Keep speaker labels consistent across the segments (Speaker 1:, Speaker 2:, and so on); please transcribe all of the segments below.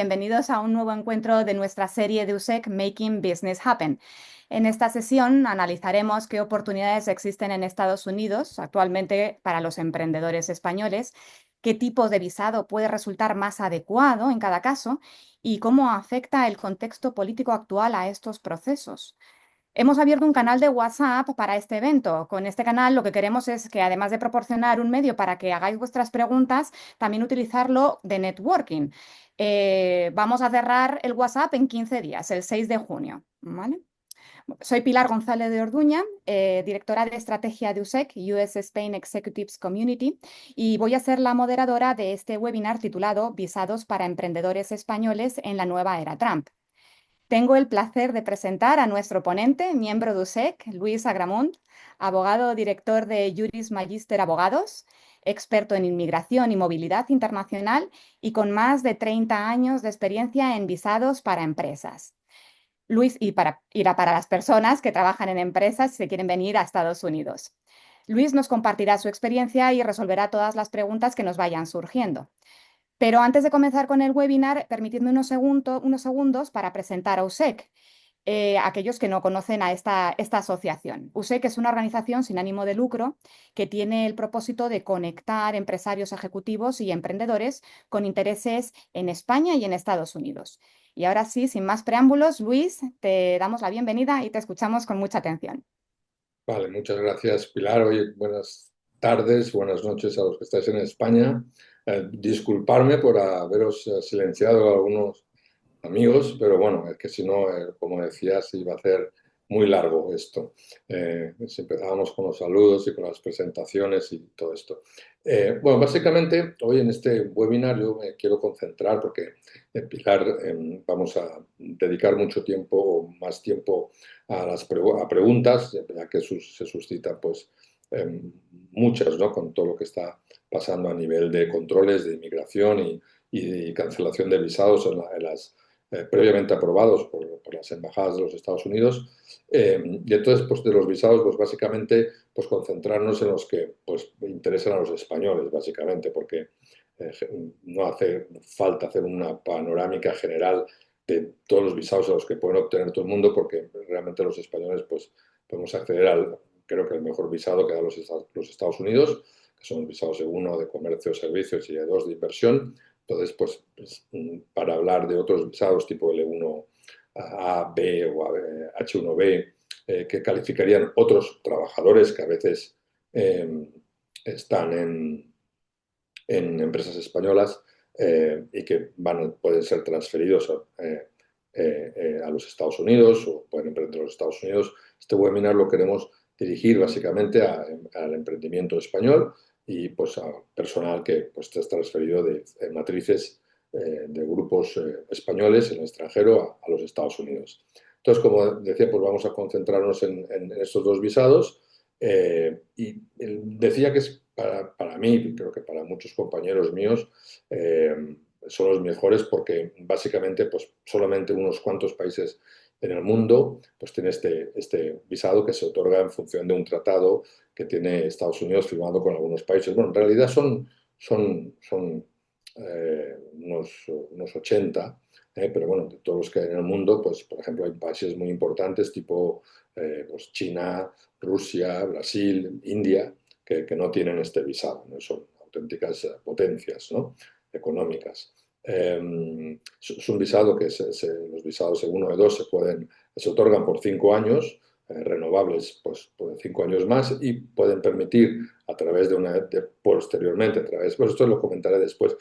Speaker 1: bienvenidos a un nuevo encuentro de nuestra serie de USEC Making Business Happen. En esta sesión analizaremos qué oportunidades existen en Estados Unidos actualmente para los emprendedores españoles, qué tipo de visado puede resultar más adecuado en cada caso y cómo afecta el contexto político actual a estos procesos. Hemos abierto un canal de WhatsApp para este evento. Con este canal lo que queremos es que, además de proporcionar un medio para que hagáis vuestras preguntas, también utilizarlo de networking. Vamos a cerrar el WhatsApp en 15 días, el 6 de junio. ¿Vale? Soy Pilar González de Orduña, directora de estrategia de USEC, US Spain Executives Community, y voy a ser la moderadora de este webinar titulado Visados para emprendedores españoles en la nueva era Trump. Tengo el placer de presentar a nuestro ponente, miembro de USEC, Luis Agramunt, abogado director de Juris Magister Abogados, experto en inmigración y movilidad internacional y con más de 30 años de experiencia en visados para empresas. Luis, para las personas que trabajan en empresas y se quieren venir a Estados Unidos. Luis nos compartirá su experiencia y resolverá todas las preguntas que nos vayan surgiendo. Pero antes de comenzar con el webinar, permitidme unos segundos para presentar a USEC, aquellos que no conocen a esta asociación. USEC es una organización sin ánimo de lucro que tiene el propósito de conectar empresarios ejecutivos y emprendedores con intereses en España y en Estados Unidos. Y ahora sí, sin más preámbulos, Luis, te damos la bienvenida y te escuchamos con mucha atención.
Speaker 2: Vale, muchas gracias, Pilar. Oye, buenas tardes, buenas noches a los que estáis en España. Disculparme por haberos silenciado a algunos amigos, pero bueno, es que si no, como decías, iba a hacer muy largo esto. Si empezábamos con los saludos y con las presentaciones y todo esto. Bueno, básicamente hoy en este webinar yo me quiero concentrar porque, Pilar, vamos a dedicar mucho tiempo o más tiempo a preguntas, ya que se suscitan pues muchas, ¿no? Con todo lo que está pasando a nivel de controles de inmigración y cancelación de visados en las previamente aprobados por las embajadas de los Estados Unidos. Y entonces, pues de los visados, pues básicamente, pues concentrarnos en los que pues interesan a los españoles, básicamente, porque no hace falta hacer una panorámica general de todos los visados a los que pueden obtener todo el mundo, porque realmente los españoles, pues podemos acceder creo que el mejor visado que da los Estados Unidos, que son los visados E1 de comercio, servicios y E2 de inversión. Entonces, pues, para hablar de otros visados tipo L1A, B o H1B, que calificarían otros trabajadores que a veces están en empresas españolas y que pueden ser transferidos a los Estados Unidos o pueden emprender en los Estados Unidos. Este webinar lo queremos dirigir básicamente al emprendimiento español y pues a personal que pues es transferido de matrices de grupos españoles en el extranjero a los Estados Unidos. Entonces, como decía, pues vamos a concentrarnos en estos dos visados y decía que es para mí, creo que para muchos compañeros míos, son los mejores porque básicamente pues solamente unos cuantos países en el mundo pues tiene este visado que se otorga en función de un tratado que tiene Estados Unidos firmado con algunos países. Bueno, en realidad son unos 80, pero bueno, de todos los que hay en el mundo, pues por ejemplo hay países muy importantes tipo pues China, Rusia, Brasil, India, que no tienen este visado, ¿no? Son auténticas potencias, ¿no? Económicas. Es un visado que los visados E1 e 2 se otorgan por 5 años, renovables pues, por 5 años más y pueden permitir a través posteriormente, pues esto lo comentaré después,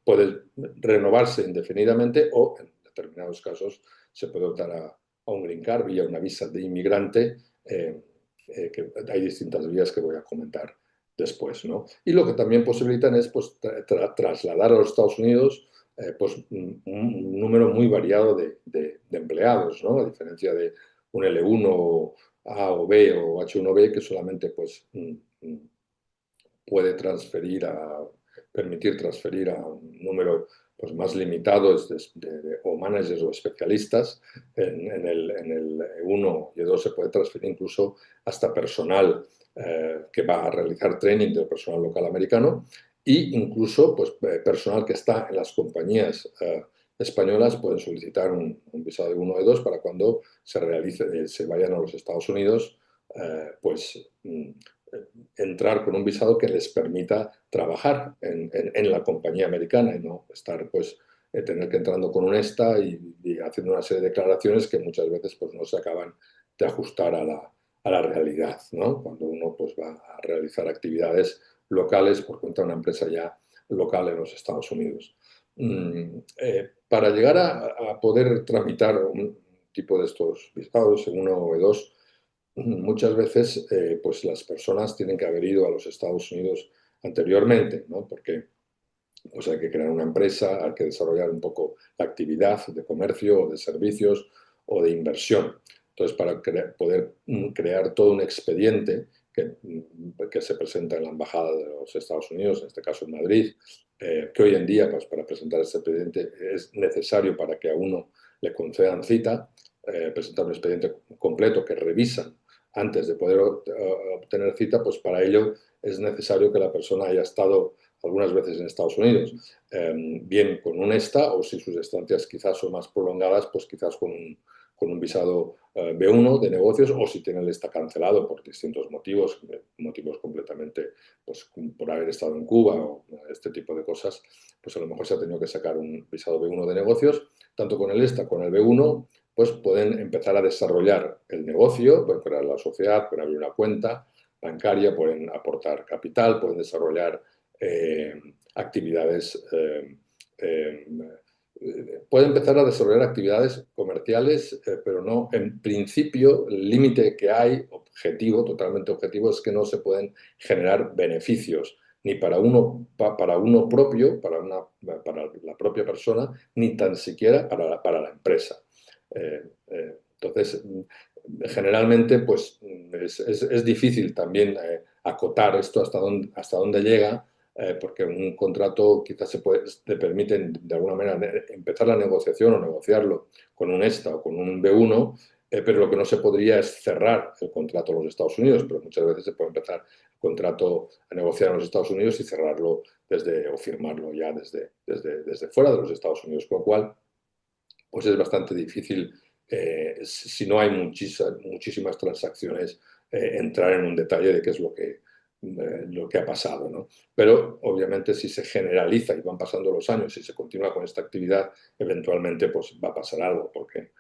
Speaker 2: puede renovarse indefinidamente o en determinados casos se puede optar a un green card vía una visa de inmigrante, que hay distintas vías que voy a comentar después, ¿no? Y lo que también posibilitan es pues, trasladar a los Estados Unidos pues, un número muy variado de empleados, ¿no? A diferencia de un L1 A o B o H1B que solamente pues, puede permitir transferir a un número pues, más limitado o managers o especialistas. En el E1 y E2 se puede transferir incluso hasta personal que va a realizar training del personal local americano e incluso pues, personal que está en las compañías españolas pueden solicitar un visado de 1 o de 2 para cuando se vayan a los Estados Unidos, pues entrar con un visado que les permita trabajar en la compañía americana y no estar, pues, tener que entrando con un ESTA y haciendo una serie de declaraciones que muchas veces pues, no se acaban de ajustar a la realidad, ¿no? Cuando uno pues, va a realizar actividades locales por cuenta de una empresa ya local en los Estados Unidos. Para llegar a poder tramitar un tipo de estos visados, en 1 o 2, muchas veces pues las personas tienen que haber ido a los Estados Unidos anteriormente, ¿no? Porque pues hay que crear una empresa, hay que desarrollar un poco la actividad de comercio o de servicios o de inversión. Entonces, para poder crear todo un expediente que se presenta en la Embajada de los Estados Unidos, en este caso en Madrid, que hoy en día, pues, para presentar ese expediente es necesario para que a uno le concedan cita, presentar un expediente completo que revisan antes de poder obtener cita, pues para ello es necesario que la persona haya estado algunas veces en Estados Unidos, bien con un ESTA o si sus estancias quizás son más prolongadas, pues quizás con un visado B1 de negocios o si tiene el ESTA cancelado por distintos motivos, motivos completamente, pues por haber estado en Cuba o este tipo de cosas, pues a lo mejor se ha tenido que sacar un visado B1 de negocios, tanto con el ESTA como con el B1, pues pueden empezar a desarrollar el negocio, pueden crear la sociedad, pueden abrir una cuenta bancaria, pueden aportar capital, pueden desarrollar actividades, puede empezar a desarrollar actividades comerciales, pero no, en principio, el límite que hay, objetivo, totalmente objetivo, es que no se pueden generar beneficios, ni para uno propio, para la propia persona, ni tan siquiera para la empresa. Entonces, generalmente, pues es difícil también acotar esto hasta dónde llega, porque un contrato quizás te permite de alguna manera empezar la negociación o negociarlo con un ESTA o con un B1, pero lo que no se podría es cerrar el contrato en los Estados Unidos, pero muchas veces se puede empezar el contrato a negociar en los Estados Unidos y cerrarlo o firmarlo ya desde fuera de los Estados Unidos, con lo cual pues es bastante difícil, si no hay muchísimas transacciones, entrar en un detalle de qué es lo que ha pasado, ¿no? Pero obviamente si se generaliza y van pasando los años y se continúa con esta actividad, eventualmente pues va a pasar algo, porque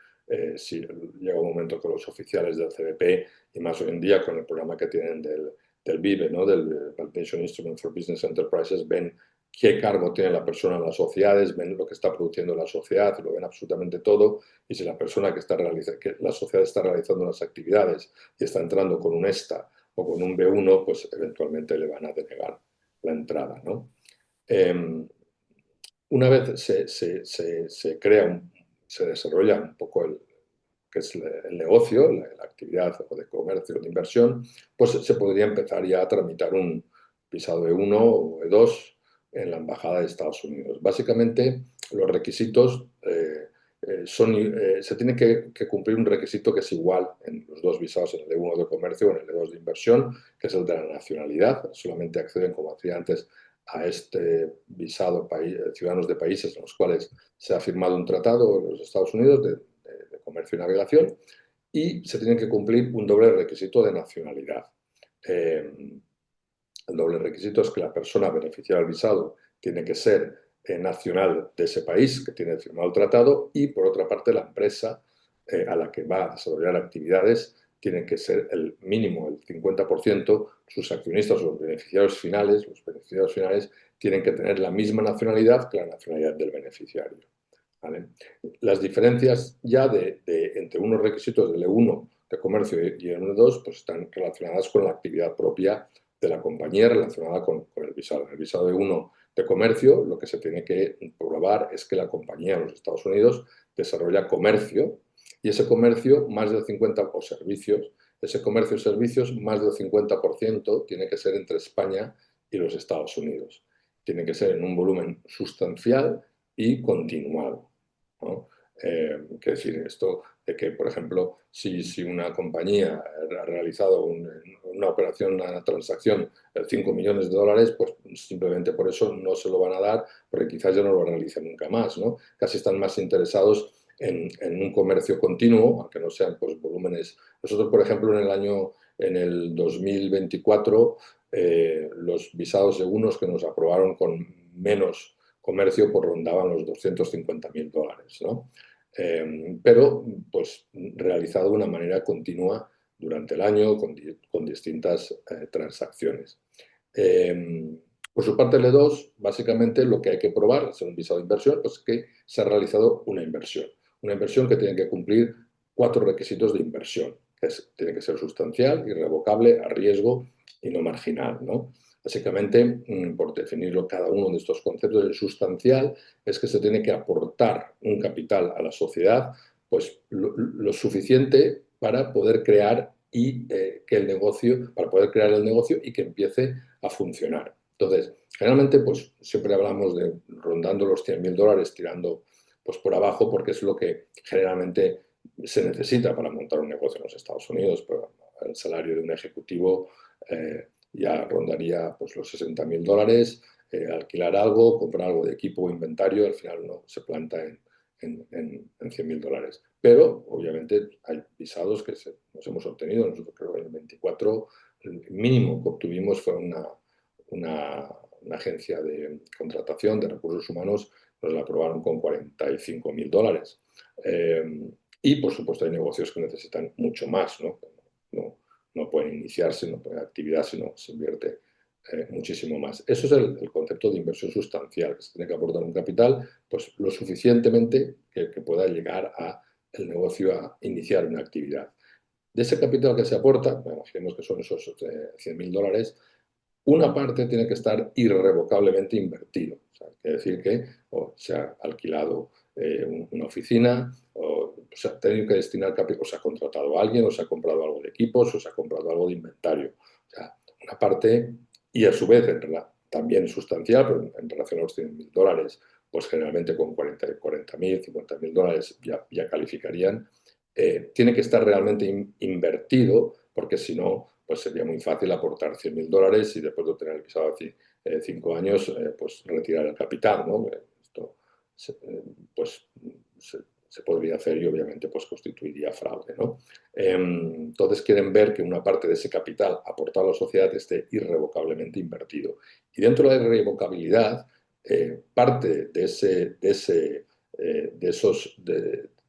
Speaker 2: si llega un momento que los oficiales del CBP, y más hoy en día con el programa que tienen del BIBE, ¿no? Del Pension Instrument for Business Enterprises, ven qué cargo tiene la persona en las sociedades, ven lo que está produciendo la sociedad, lo ven absolutamente todo, y si la persona que la sociedad está realizando unas actividades y está entrando con un ESTA o con un B1, pues eventualmente le van a denegar la entrada, ¿no? Una vez se crea, se desarrolla un poco que es el negocio, la actividad o de comercio o de inversión, pues se podría empezar ya a tramitar un visado E1 o E2 en la Embajada de Estados Unidos. Básicamente, los requisitos se tiene que cumplir un requisito que es igual en los dos visados, en el E1 de comercio o en el E2 de inversión, que es el de la nacionalidad. Solamente acceden, como decía antes, a este visado ciudadanos de países en los cuales se ha firmado un tratado en los Estados Unidos de comercio y navegación, y se tiene que cumplir un doble requisito de nacionalidad. El doble requisito es que la persona beneficiaria del visado tiene que ser nacional de ese país que tiene firmado el tratado, y por otra parte la empresa a la que va a desarrollar actividades tiene que ser el mínimo, el 50%, sus accionistas o los beneficiarios finales tienen que tener la misma nacionalidad que la nacionalidad del beneficiario. ¿Vale? Las diferencias ya entre unos requisitos del E1 de comercio y el E2 pues están relacionadas con la actividad propia de la compañía relacionada con el visado. En el visado E1 de comercio, lo que se tiene que probar es que la compañía en los Estados Unidos desarrolla comercio, y ese comercio, más del 50%, o servicios, ese comercio y servicios, más del 50% tiene que ser entre España y los Estados Unidos. Tiene que ser en un volumen sustancial y continuado, ¿no? Quiero decir, esto de que, por ejemplo, si una compañía ha realizado una operación, una transacción de 5 millones de dólares, pues simplemente por eso no se lo van a dar, porque quizás ya no lo realicen nunca más, ¿no? Casi están más interesados en un comercio continuo, aunque no sean pues, volúmenes. Nosotros, por ejemplo, en el 2024, los visados seguros que nos aprobaron con menos comercio pues rondaban los 250.000 dólares, ¿no? Pero pues realizado de una manera continua durante el año con distintas transacciones. Eh, por su parte, L2, básicamente lo que hay que probar, es un visado de inversión, pues que se ha realizado una inversión que tiene que cumplir 4 requisitos de inversión, tiene que ser sustancial, irrevocable, a riesgo y no marginal, ¿no? Básicamente, por definirlo cada uno de estos conceptos, el sustancial es que se tiene que aportar un capital a la sociedad, pues lo suficiente para poder crear para poder crear el negocio y que empiece a funcionar. Entonces, generalmente, pues siempre hablamos de rondando los 100.000 dólares, tirando pues por abajo, porque es lo que generalmente se necesita para montar un negocio en los Estados Unidos, pero el salario de un ejecutivo ya rondaría pues, los 60.000 dólares, alquilar algo, comprar algo de equipo o inventario, al final no se planta en 100.000 dólares. Pero, obviamente, hay visados que nos hemos obtenido. Nosotros creo que en el 24 el mínimo que obtuvimos fue una agencia de contratación de recursos humanos, nos la aprobaron con 45.000 dólares. Y, por supuesto, hay negocios que necesitan mucho más, ¿no? No pueden iniciarse, no pueden actividad, sino se invierte muchísimo más. Eso es el concepto de inversión sustancial, que se tiene que aportar un capital pues, lo suficientemente que pueda llegar a el negocio a iniciar una actividad. De ese capital que se aporta, imaginemos que son esos 100.000 dólares, una parte tiene que estar irrevocablemente invertido. O sea, quiere decir que se ha alquilado una oficina, o se ha tenido que destinar capital, o se ha contratado a alguien, o se ha comprado algo de equipos, o se ha comprado algo de inventario. O sea, una parte, y a su vez también sustancial, pero en relación a los 100.000 dólares, pues generalmente con 40.000, 50.000 dólares ya calificarían, tiene que estar realmente invertido, porque si no, pues sería muy fácil aportar 100.000 dólares y después de obtener el visado de 5 años, pues retirar el capital, ¿no? Esto pues, se podría hacer y obviamente pues constituiría fraude, ¿no? Entonces quieren ver que una parte de ese capital aportado a la sociedad esté irrevocablemente invertido. Y dentro de la irrevocabilidad, parte de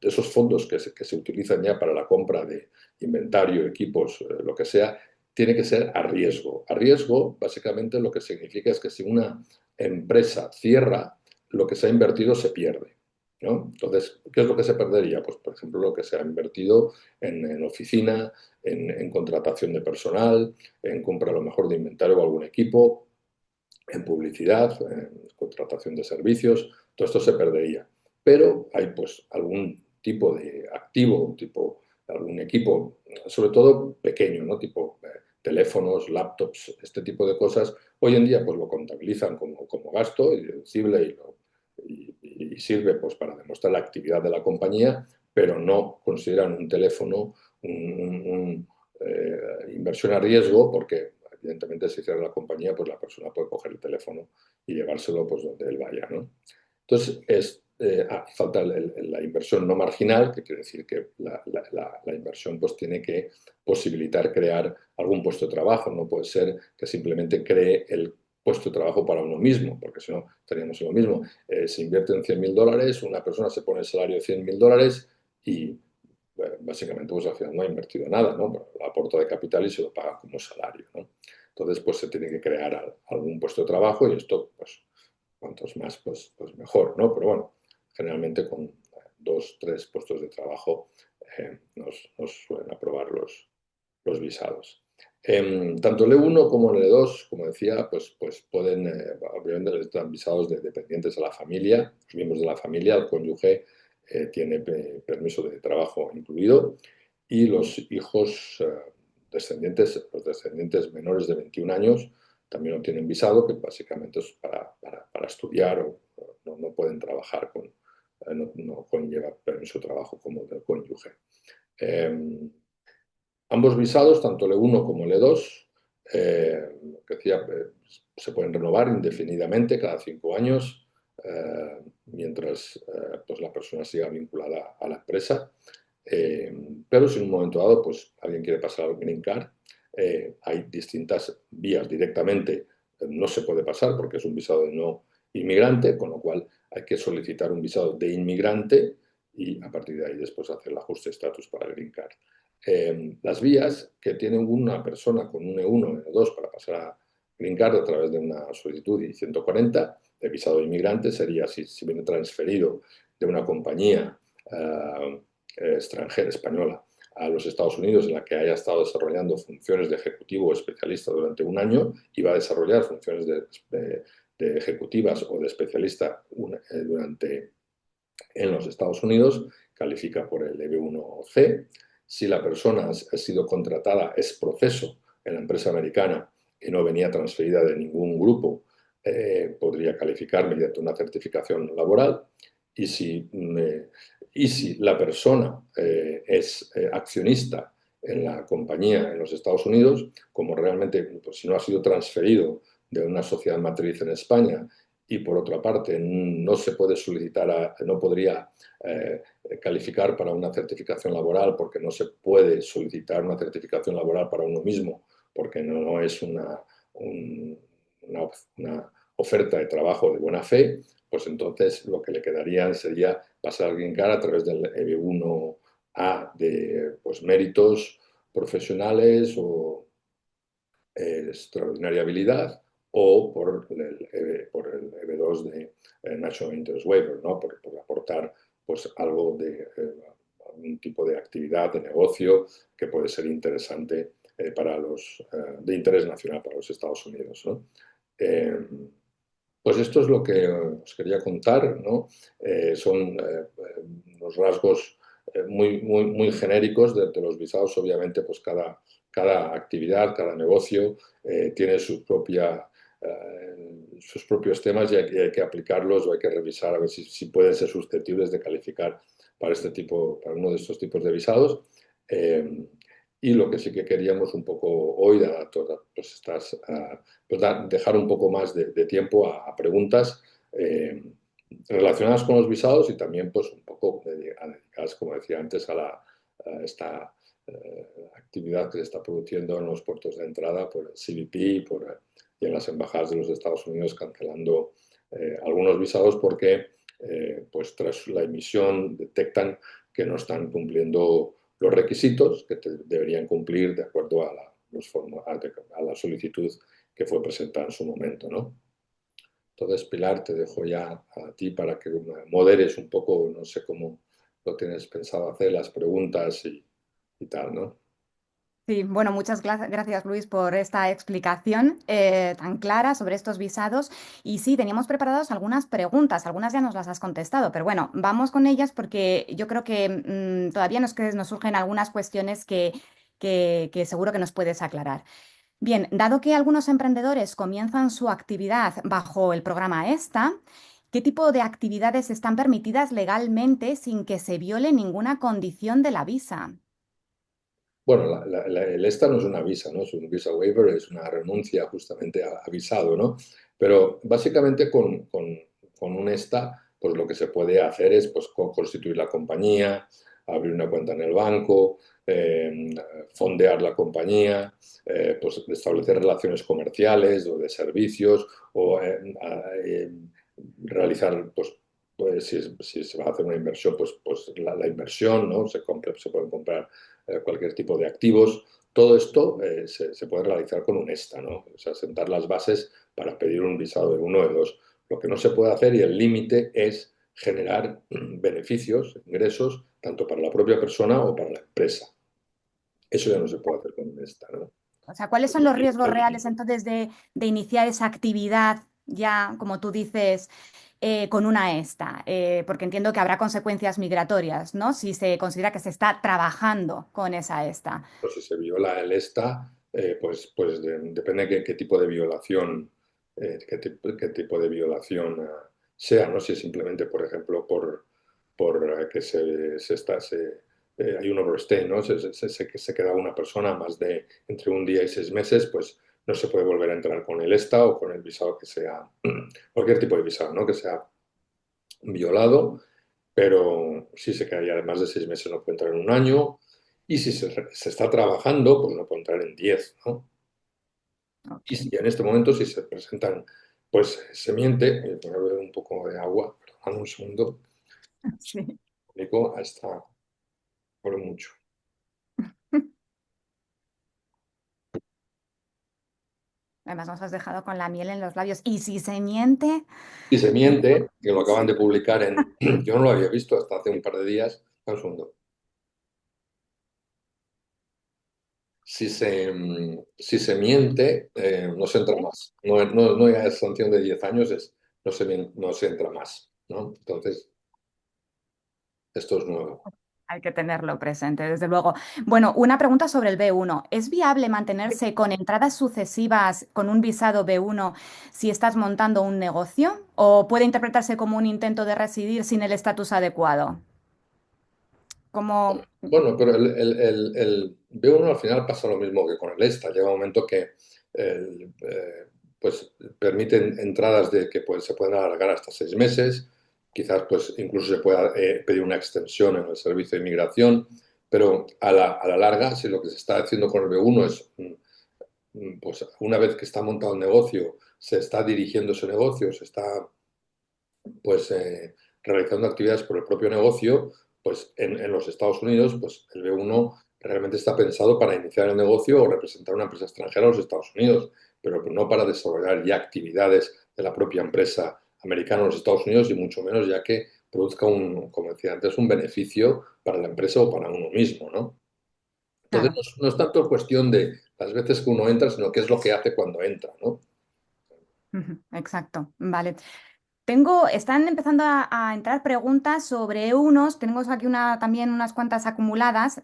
Speaker 2: esos fondos que se utilizan ya para la compra de inventario, equipos, lo que sea, tiene que ser a riesgo. A riesgo, básicamente, lo que significa es que si una empresa cierra, lo que se ha invertido se pierde, ¿no? Entonces, ¿qué es lo que se perdería? Pues, por ejemplo, lo que se ha invertido en oficina, en contratación de personal, en compra a lo mejor de inventario o algún equipo, en publicidad, en contratación de servicios, todo esto se perdería. Pero hay pues algún tipo de activo, algún equipo, sobre todo pequeño, ¿no? Tipo teléfonos, laptops, este tipo de cosas, hoy en día pues lo contabilizan como gasto y deducible y sirve pues para demostrar la actividad de la compañía, pero no consideran un teléfono inversión a riesgo porque evidentemente si cierra la compañía pues la persona puede coger el teléfono y llevárselo pues donde él vaya, ¿no? Entonces falta la inversión no marginal, que quiere decir que la inversión pues tiene que posibilitar crear algún puesto de trabajo, no puede ser que simplemente cree el puesto de trabajo para uno mismo, porque si no estaríamos en lo mismo. Se invierte en 100.000 dólares, una persona se pone el salario de 100.000 dólares y bueno, básicamente pues al final no ha invertido nada, ¿no? Pero lo aporta de capital y se lo paga como salario, ¿no? Entonces pues se tiene que crear algún puesto de trabajo y esto pues cuantos más pues mejor, ¿no? Pero bueno, generalmente con 2, 3 puestos de trabajo nos suelen aprobar los visados. Tanto el E1 como el E2, como decía, pues pueden, obviamente les dan visados de dependientes de la familia, los miembros de la familia, el cónyuge tiene permiso de trabajo incluido y los hijos los descendientes menores de 21 años también obtienen visado, que básicamente es para estudiar o no pueden trabajar no conlleva permiso de trabajo como del cónyuge. Eh, Ambos visados, tanto L1 como L2, que decía, se pueden renovar indefinidamente cada 5 años, mientras pues la persona siga vinculada a la empresa. Pero si en un momento dado pues, alguien quiere pasar al Green Card, hay distintas vías. Directamente no se puede pasar porque es un visado de no inmigrante, con lo cual hay que solicitar un visado de inmigrante y a partir de ahí después hacer el ajuste de estatus para el Green Card. Las vías que tiene una persona con un E1 o E2 para pasar a Green Card a través de una solicitud I-140 de visado de inmigrante sería si viene transferido de una compañía extranjera, española, a los Estados Unidos en la que haya estado desarrollando funciones de ejecutivo o especialista durante un año y va a desarrollar funciones de ejecutivas o de especialista en los Estados Unidos, califica por el EB1C. Si la persona ha sido contratada es proceso en la empresa americana y no venía transferida de ningún grupo, podría calificar mediante una certificación laboral. Y si la persona es accionista en la compañía en los Estados Unidos, como realmente, pues, si no ha sido transferido de una sociedad matriz en España y por otra parte no se puede solicitar, no podría calificar para una certificación laboral porque no se puede solicitar una certificación laboral para uno mismo porque no es una oferta de trabajo de buena fe, pues entonces lo que le quedaría sería pasar al Green Card a través del EB1A de pues, méritos profesionales o extraordinaria habilidad o por el EB2 de National Interest Waiver, ¿no? por aportar pues, algo de algún tipo de actividad, de negocio que puede ser interesante para de interés nacional para los Estados Unidos. ¿No? Eh, pues esto es lo que os quería contar, ¿no? Son unos rasgos muy genéricos de los visados. Obviamente, pues cada actividad, cada negocio tiene sus propios temas y hay que aplicarlos o hay que revisar a ver si pueden ser susceptibles de calificar para uno de estos tipos de visados. Eh, y lo que sí que queríamos un poco hoy, dada todas pues pues dejar un poco más de tiempo a preguntas relacionadas con los visados y también pues un poco dedicadas, como decía antes, a esta actividad que se está produciendo en los puertos de entrada por el CBP y en las embajadas de los Estados Unidos cancelando algunos visados porque pues tras la emisión detectan que no están cumpliendo los requisitos que deberían cumplir de acuerdo a la solicitud que fue presentada en su momento, ¿no? Entonces, Pilar, te dejo ya a ti para que moderes un poco, no sé cómo lo tienes pensado hacer, las preguntas y tal, ¿no?
Speaker 1: Sí, bueno, muchas gracias Luis por esta explicación tan clara sobre estos visados. Y sí, teníamos preparadas algunas preguntas, algunas ya nos las has contestado, pero bueno, vamos con ellas porque yo creo que todavía nos surgen algunas cuestiones que seguro que nos puedes aclarar. Bien, dado que algunos emprendedores comienzan su actividad bajo el programa ESTA, ¿qué tipo de actividades están permitidas legalmente sin que se viole ninguna condición de la visa?
Speaker 2: Bueno, el ESTA no es una visa, ¿no? Es un visa waiver, es una renuncia justamente a visado, ¿no? Pero básicamente con un ESTA, pues lo que se puede hacer es pues, constituir la compañía, abrir una cuenta en el banco, fondear la compañía, pues establecer relaciones comerciales o de servicios o realizar, pues si se va a hacer una inversión, pues la inversión, ¿no? Se pueden comprar cualquier tipo de activos. Todo esto se puede realizar con un ESTA, ¿no? O sea, sentar las bases para pedir un visado de uno o de dos. Lo que no se puede hacer y el límite es generar beneficios, ingresos, tanto para la propia persona o para la empresa. Eso ya no se puede hacer con un ESTA, ¿no?
Speaker 1: O sea, ¿cuáles son los riesgos reales entonces de iniciar esa actividad ya, como tú dices, con una ESTA? Porque entiendo que habrá consecuencias migratorias, ¿no? Si se considera que se está trabajando con esa ESTA.
Speaker 2: Pues si se viola el ESTA, pues depende de qué tipo de violación, qué tipo de violación sea, ¿no? Si es simplemente, por ejemplo, por que hay un overstay, ¿no? Se queda una persona más de entre un día y 6 meses, pues no se puede volver a entrar con el ESTA o con el visado que sea, cualquier tipo de visado, ¿no? Que sea violado, pero si se quedaría más de 6 meses no puede entrar en un año, y si se está trabajando, pues no puede entrar en 10, ¿no?
Speaker 1: Ok.
Speaker 2: Y si en este momento, si se presentan, pues se miente, voy a beber un poco de agua, perdón, un segundo,
Speaker 1: Sí.
Speaker 2: Nico, hasta por mucho.
Speaker 1: Además, nos has dejado con la miel en los labios. ¿Y si se miente?
Speaker 2: Si se
Speaker 1: En-
Speaker 2: miente, que lo acaban
Speaker 1: Sí.
Speaker 2: de publicar en, yo no lo había visto hasta hace un par de días, un segundo. Si se miente, no se entra más. No hay sanción de 10 años, no se entra más, ¿no? Entonces, esto es nuevo.
Speaker 1: Hay que tenerlo presente, desde luego. Bueno, una pregunta sobre el B1. ¿Es viable mantenerse con entradas sucesivas con un visado B1 si estás montando un negocio? ¿O puede interpretarse como un intento de residir sin el estatus adecuado? Como...
Speaker 2: Bueno, pero el B1 al final pasa lo mismo que con el ESTA. Llega un momento que pues permiten entradas de que se pueden alargar hasta 6 meses. Quizás pues incluso se pueda pedir una extensión en el servicio de inmigración. Pero a la larga, si lo que se está haciendo con el B1 es, pues una vez que está montado el negocio, se está dirigiendo ese negocio, se está pues realizando actividades por el propio negocio, pues en los Estados Unidos, pues el B1 realmente está pensado para iniciar el negocio o representar una empresa extranjera en los Estados Unidos, pero no para desarrollar ya actividades de la propia empresa americana en los Estados Unidos y mucho menos ya que produzca como decía antes, un beneficio para la empresa o para uno mismo, ¿no? Entonces
Speaker 1: Claro.
Speaker 2: no es tanto cuestión de las veces que uno entra, sino qué es lo que hace cuando entra, ¿no?
Speaker 1: Ujú, exacto. Vale. Están empezando a entrar preguntas sobre E1s. Tenemos aquí también unas cuantas acumuladas.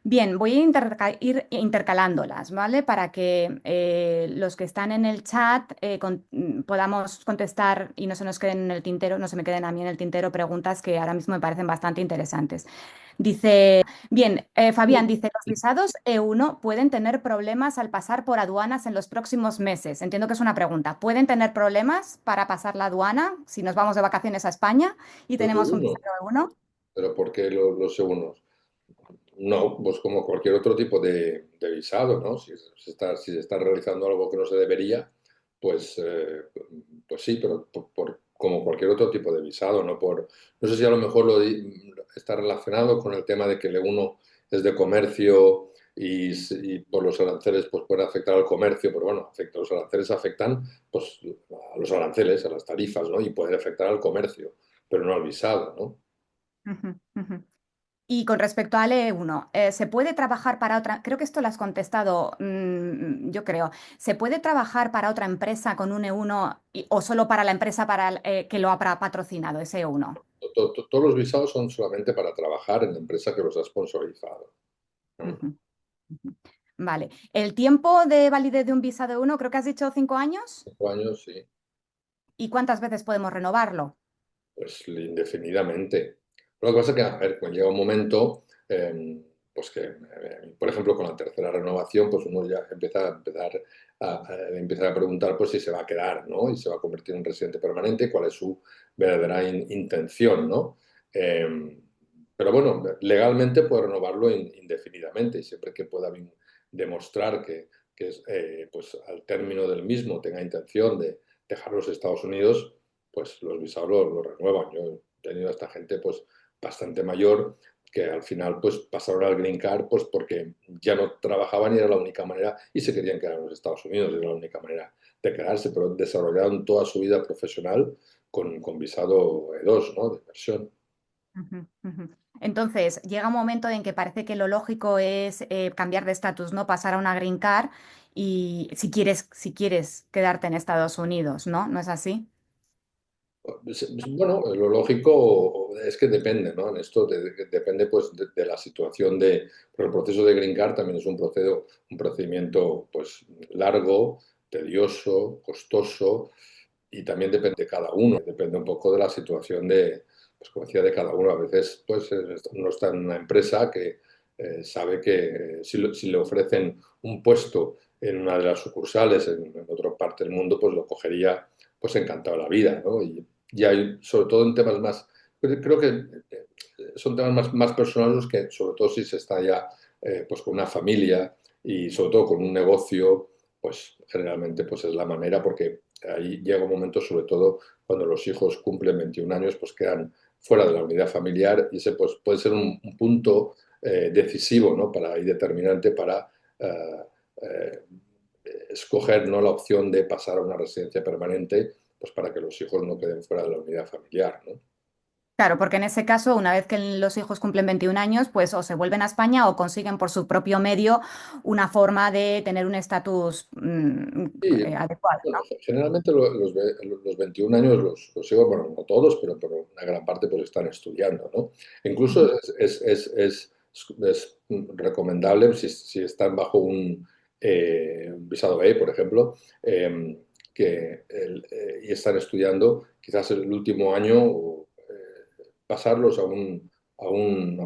Speaker 1: Bien, voy a ir intercalándolas, ¿vale? Para que los que están en el chat podamos contestar y no se nos queden en el tintero, no se me queden a mí en el tintero preguntas que ahora mismo me parecen bastante interesantes. Dice, bien, Fabián dice, los visados E1 pueden tener problemas al pasar por aduanas en los próximos meses. Entiendo que es una pregunta. ¿Pueden tener problemas para pasar la aduana si nos vamos de vacaciones a España y
Speaker 2: Los de
Speaker 1: tenemos un
Speaker 2: uno,
Speaker 1: visado E1?
Speaker 2: pero ¿por qué los segundos? No, pues como cualquier otro tipo de visado, ¿no? Si se está realizando algo que no se debería, pues, pues sí, pero como cualquier otro tipo de visado, no sé si a lo mejor está relacionado con el tema de que el E1 es de comercio y por los aranceles pues puede afectar al comercio, pero bueno, los aranceles afectan pues a los aranceles, a las tarifas, ¿no? Y pueden afectar al comercio, pero no al visado, ¿no?
Speaker 1: Ujú, ujú. Y con respecto al E1, ¿se puede trabajar para otra? Creo que esto lo has contestado, yo creo. ¿Se puede trabajar para otra empresa con un E1 o solo para la empresa que lo ha patrocinado, ese E1?
Speaker 2: Todos los visados son solamente para trabajar en la empresa que los ha sponsorizado, ¿no?
Speaker 1: Ujú, ujú. Vale. ¿El tiempo de validez de un visado E1, creo que has dicho 5 años?
Speaker 2: 5 años, sí,
Speaker 1: ¿Y cuántas veces podemos renovarlo?
Speaker 2: pues indefinidamente. Lo que pasa es que, a ver, cuando llega un momento, pues que, por ejemplo, con la tercera renovación, pues uno ya empieza a preguntar pues si se va a quedar, ¿no? Y se va a convertir en residente permanente, cuál es su verdadera intención, ¿no? Eh, pero bueno, legalmente puede renovarlo indefinidamente y siempre que pueda demostrar pues al término del mismo tenga intención de dejar los Estados Unidos, pues los visados lo renuevan. Yo he tenido a esta gente pues bastante mayor que al final pues pasaron al Green Card pues porque ya no trabajaban y era la única manera y se querían quedar en los Estados Unidos, era la única manera de quedarse, pero desarrollaron toda su vida profesional con visado E2, ¿no? De inversión.
Speaker 1: Ujú, ujú. Entonces, llega un momento en que parece que lo lógico es cambiar de estatus, ¿no? Pasar a una green card y si quieres quedarte en Estados Unidos, ¿no? ¿No es así?
Speaker 2: Bueno, lo lógico es que depende, ¿no? En esto depende pues de la situación pero el proceso de Green Card también es un procedimiento pues largo, tedioso, costoso y también depende de cada uno, depende un poco de la situación pues como decía, de cada uno. A veces pues uno está en una empresa que sabe que si le ofrecen un puesto en una de las sucursales en otra parte del mundo, pues lo cogería pues encantado de la vida, ¿no? Y hay, sobre todo en temas más, creo que son temas más personales que, sobre todo si se está ya pues con una familia y sobre todo con un negocio, pues generalmente pues es la manera, porque ahí llega un momento, sobre todo cuando los hijos cumplen 21 años, pues quedan fuera de la unidad familiar y ese pues puede ser un punto decisivo, ¿no? Y determinante para eh, eh, escoger, ¿no?, la opción de pasar a una residencia permanente, pues para que los hijos no queden fuera de la unidad familiar, ¿no?
Speaker 1: Claro, porque en ese caso, una vez que los hijos cumplen 21 años, pues o se vuelven a España o consiguen por su propio medio una forma de tener un estatus
Speaker 2: Sí,
Speaker 1: adecuado,
Speaker 2: bueno,
Speaker 1: ¿no?
Speaker 2: generalmente los 21 años los hijos, bueno, no todos, pero una gran parte pues están estudiando, ¿no? Incluso
Speaker 1: Ujú.
Speaker 2: es recomendable si están bajo un visado B, por ejemplo, y están estudiando, quizás el último año pasarlos a un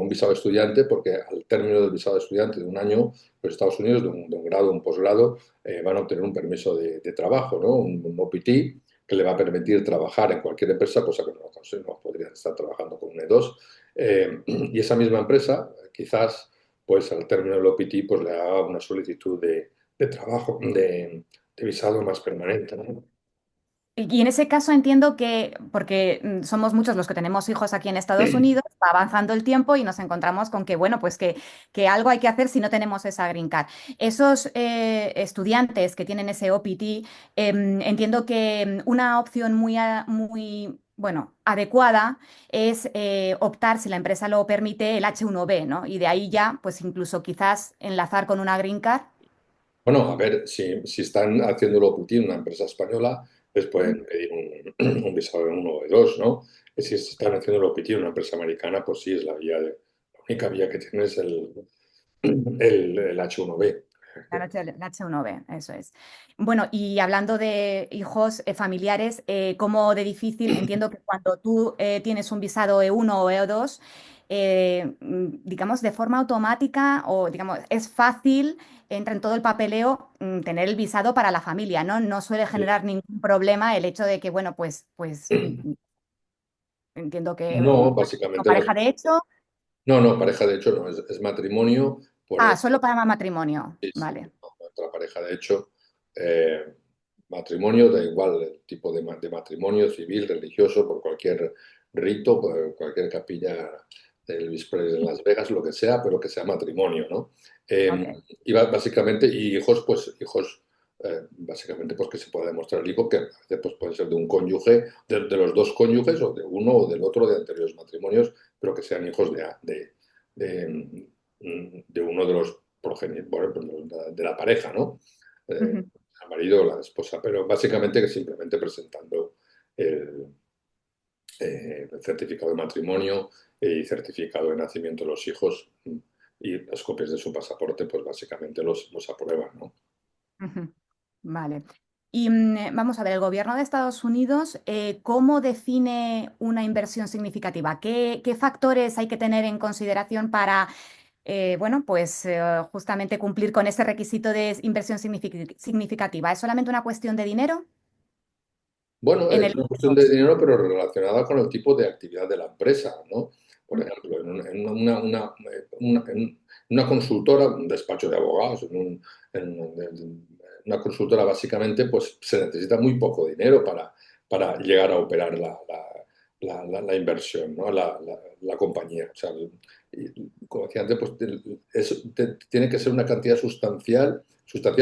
Speaker 2: visado estudiante, porque al término del visado estudiante de un año, los Estados Unidos, de un grado, un posgrado, van a obtener un permiso de trabajo, ¿no? Un OPT que le va a permitir trabajar en cualquier empresa, cosa que no podrían estar trabajando con un E2. Y esa misma empresa, quizás, pues al término del OPT, pues le haga una solicitud de trabajo, de visado más permanente, ¿no?
Speaker 1: Y en ese caso entiendo que, porque somos muchos los que tenemos hijos aquí en Estados Unidos, va avanzando el tiempo y nos encontramos con que, bueno, pues que algo hay que hacer si no tenemos esa Green Card. Esos estudiantes que tienen ese OPT, entiendo que una opción muy, bueno, adecuada es optar, si la empresa lo permite, el H1B, ¿no? Y de ahí ya, pues incluso quizás enlazar con una Green Card.
Speaker 2: Bueno, a ver, si están haciéndolo Putin, una empresa española, les pueden pedir un visado de uno o de dos, ¿no? Y si están haciéndolo Putin, una empresa americana, pues sí, la única vía que tiene es el H1B.
Speaker 1: La H1B, eso es. Bueno, y hablando de hijos familiares, ¿cómo de difícil? Entiendo que cuando tú tienes un visado E1 o E2, digamos, de forma automática o, digamos, es fácil, entra en todo el papeleo tener el visado para la familia, ¿no? No suele generar ningún problema el hecho de que, bueno, entiendo que
Speaker 2: No,
Speaker 1: una
Speaker 2: básicamente
Speaker 1: pareja de hecho.
Speaker 2: no, pareja de hecho no, es matrimonio por
Speaker 1: Ah, solo para matrimonio,
Speaker 2: sí, sí,
Speaker 1: vale.
Speaker 2: no, otra pareja de hecho, eh, matrimonio, da igual el tipo de matrimonio, civil, religioso, por cualquier rito, por cualquier capilla del Elvis Presley en Las Vegas, lo que sea, pero que sea matrimonio, ¿no?
Speaker 1: Ok.
Speaker 2: Y básicamente, y hijos, pues hijos, básicamente, pues que se pueda demostrar el hijo, que a veces pues, pueden ser de un cónyuge, de los dos cónyuges, o de uno o del otro de anteriores matrimonios, pero que sean hijos de, de uno de los bueno, pues, de la pareja, ¿no?
Speaker 1: Ujú.
Speaker 2: El marido o la esposa, pero básicamente que simplemente presentando el, el certificado de matrimonio y certificado de nacimiento de los hijos y las copias de su pasaporte, pues básicamente los aprueban, ¿no?
Speaker 1: Ujú. Vale. Y vamos a ver, el gobierno de Estados Unidos, ¿cómo define una inversión significativa? ¿Qué factores hay que tener en consideración para, bueno, pues justamente cumplir con ese requisito de inversión significativa? ¿Es solamente una cuestión de dinero?
Speaker 2: Bueno,
Speaker 1: En
Speaker 2: es
Speaker 1: el...
Speaker 2: una cuestión de dinero, pero relacionada con el tipo de actividad de la empresa, ¿no? Por ejemplo, en una consultora, un despacho de abogados, en una consultora básicamente, pues se necesita muy poco dinero para llegar a operar la inversión, ¿no? La compañía. O sea, como decía antes, pues tiene que ser una cantidad sustancial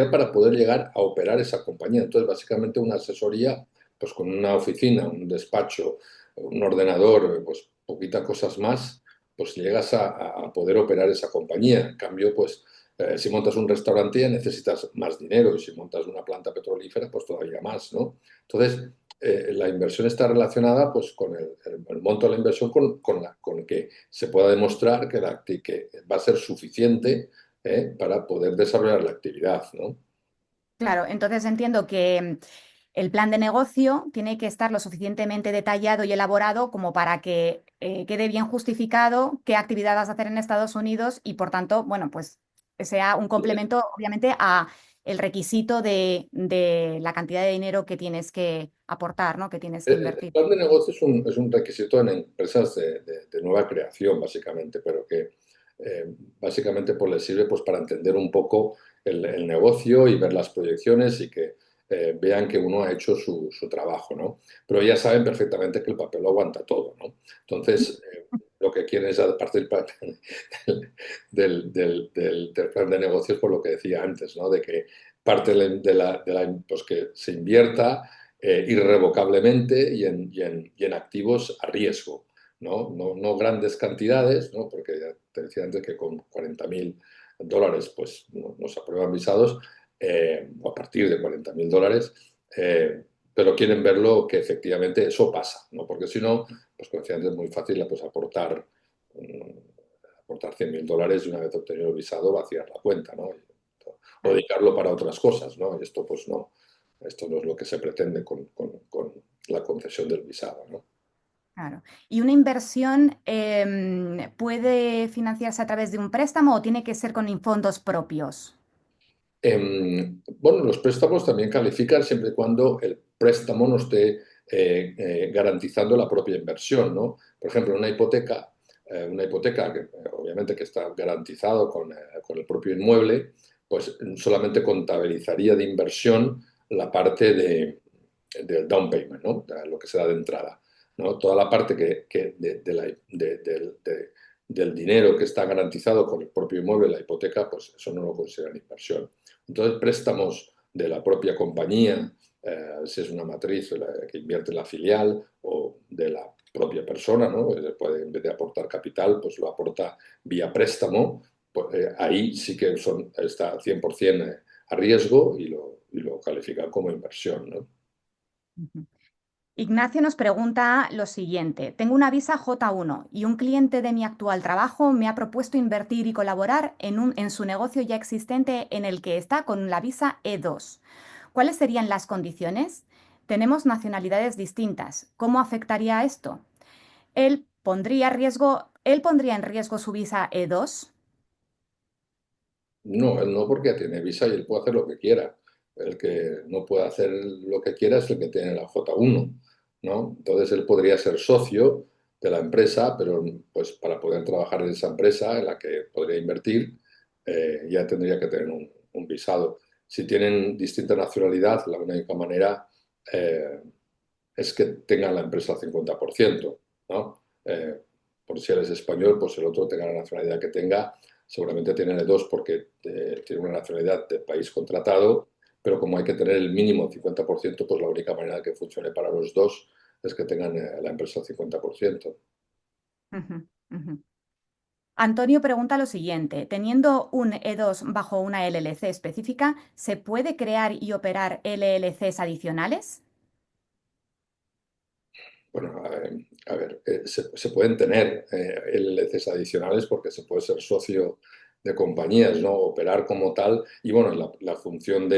Speaker 2: para poder llegar a operar esa compañía. Entonces, básicamente una asesoría pues con una oficina, un despacho, un ordenador, pues poquitas cosas más, pues llegas a poder operar esa compañía. En cambio, pues si montas un restaurante ya necesitas más dinero y si montas una planta petrolífera, pues todavía más, ¿no? Entonces, la inversión está relacionada pues con el monto de la inversión con que se pueda demostrar que va a ser suficiente para poder desarrollar la actividad, ¿no?
Speaker 1: Claro, entonces entiendo que El plan de negocio tiene que estar lo suficientemente detallado y elaborado como para que quede bien justificado qué actividad vas a hacer en Estados Unidos y, por tanto, bueno, pues sea un complemento, obviamente, a el requisito de la cantidad de dinero que tienes que aportar, ¿no? Que tienes que
Speaker 2: El
Speaker 1: invertir.
Speaker 2: plan de negocio es un requisito en empresas de nueva creación, básicamente, pero que básicamente pues, les sirve pues, para entender un poco el negocio y ver las proyecciones y que vean que uno ha hecho su trabajo, ¿no? Pero ya saben perfectamente que el papel lo aguanta todo, ¿no? Entonces, lo que quieren es, aparte del plan de negocios, por lo que decía antes, ¿no? De que parte pues que se invierta irrevocablemente y en activos a riesgo, ¿no? No grandes cantidades, ¿no? Porque ya te decía antes que con 40.000 dólares pues no se aprueban visados, o a partir de 40.000 dólares, pero quieren verlo que efectivamente eso pasa, ¿no? Porque si no, pues como decía antes, es muy fácil pues, aportar 100.000 dólares y una vez obtenido el visado vaciar la cuenta, ¿no? O
Speaker 1: Claro,
Speaker 2: dedicarlo para otras cosas, ¿no? Y esto pues no. Esto no es lo que se pretende con la concesión del visado, ¿no?
Speaker 1: claro. ¿Y una inversión puede financiarse a través de un préstamo o tiene que ser con fondos propios?
Speaker 2: Bueno, los préstamos también califican siempre y cuando el préstamo no esté garantizando la propia inversión, ¿no? Por ejemplo, una hipoteca que obviamente que está garantizado con el propio inmueble, pues solamente contabilizaría de inversión la parte del down payment, ¿no? Lo que se da de entrada, ¿no? Toda la parte del dinero que está garantizado con el propio inmueble, la hipoteca, pues eso no lo consideran inversión. Entonces, préstamos de la propia compañía, si es una matriz que invierte en la filial o de la propia persona, ¿no? Puede, en vez de aportar capital, pues lo aporta vía préstamo. Pues, ahí sí que está 100% a riesgo y lo califican como inversión, ¿no?
Speaker 1: Ujú. Ignacio nos pregunta lo siguiente. Tengo una visa J1 y un cliente de mi actual trabajo me ha propuesto invertir y colaborar en su negocio ya existente en el que está con la visa E2. ¿Cuáles serían las condiciones? Tenemos nacionalidades distintas. ¿Cómo afectaría esto? ¿Él pondría en riesgo su visa E2?
Speaker 2: No, él no, porque tiene visa y él puede hacer lo que quiera. El que no puede hacer lo que quiera es el que tiene la J1, ¿no? Entonces él podría ser socio de la empresa, pero pues para poder trabajar en esa empresa en la que podría invertir, ya tendría que tener un visado. Si tienen distinta nacionalidad, la única manera eh, es que tenga la empresa al 50%, ¿no? Por si eres español, pues el otro tenga la nacionalidad que tenga, seguramente tiene el dos porque tiene una nacionalidad de país contratado, pero como hay que tener el mínimo 50%, pues la única manera de que funcione para los dos es que tengan la empresa al 50%.
Speaker 1: Ujú, ujú. Antonio pregunta lo siguiente, teniendo un E2 bajo una LLC específica, ¿se puede crear y operar LLCs adicionales?
Speaker 2: Bueno, a ver, se pueden tener LLCs adicionales porque se puede ser socio de compañías, ¿no? Operar como tal y bueno, la función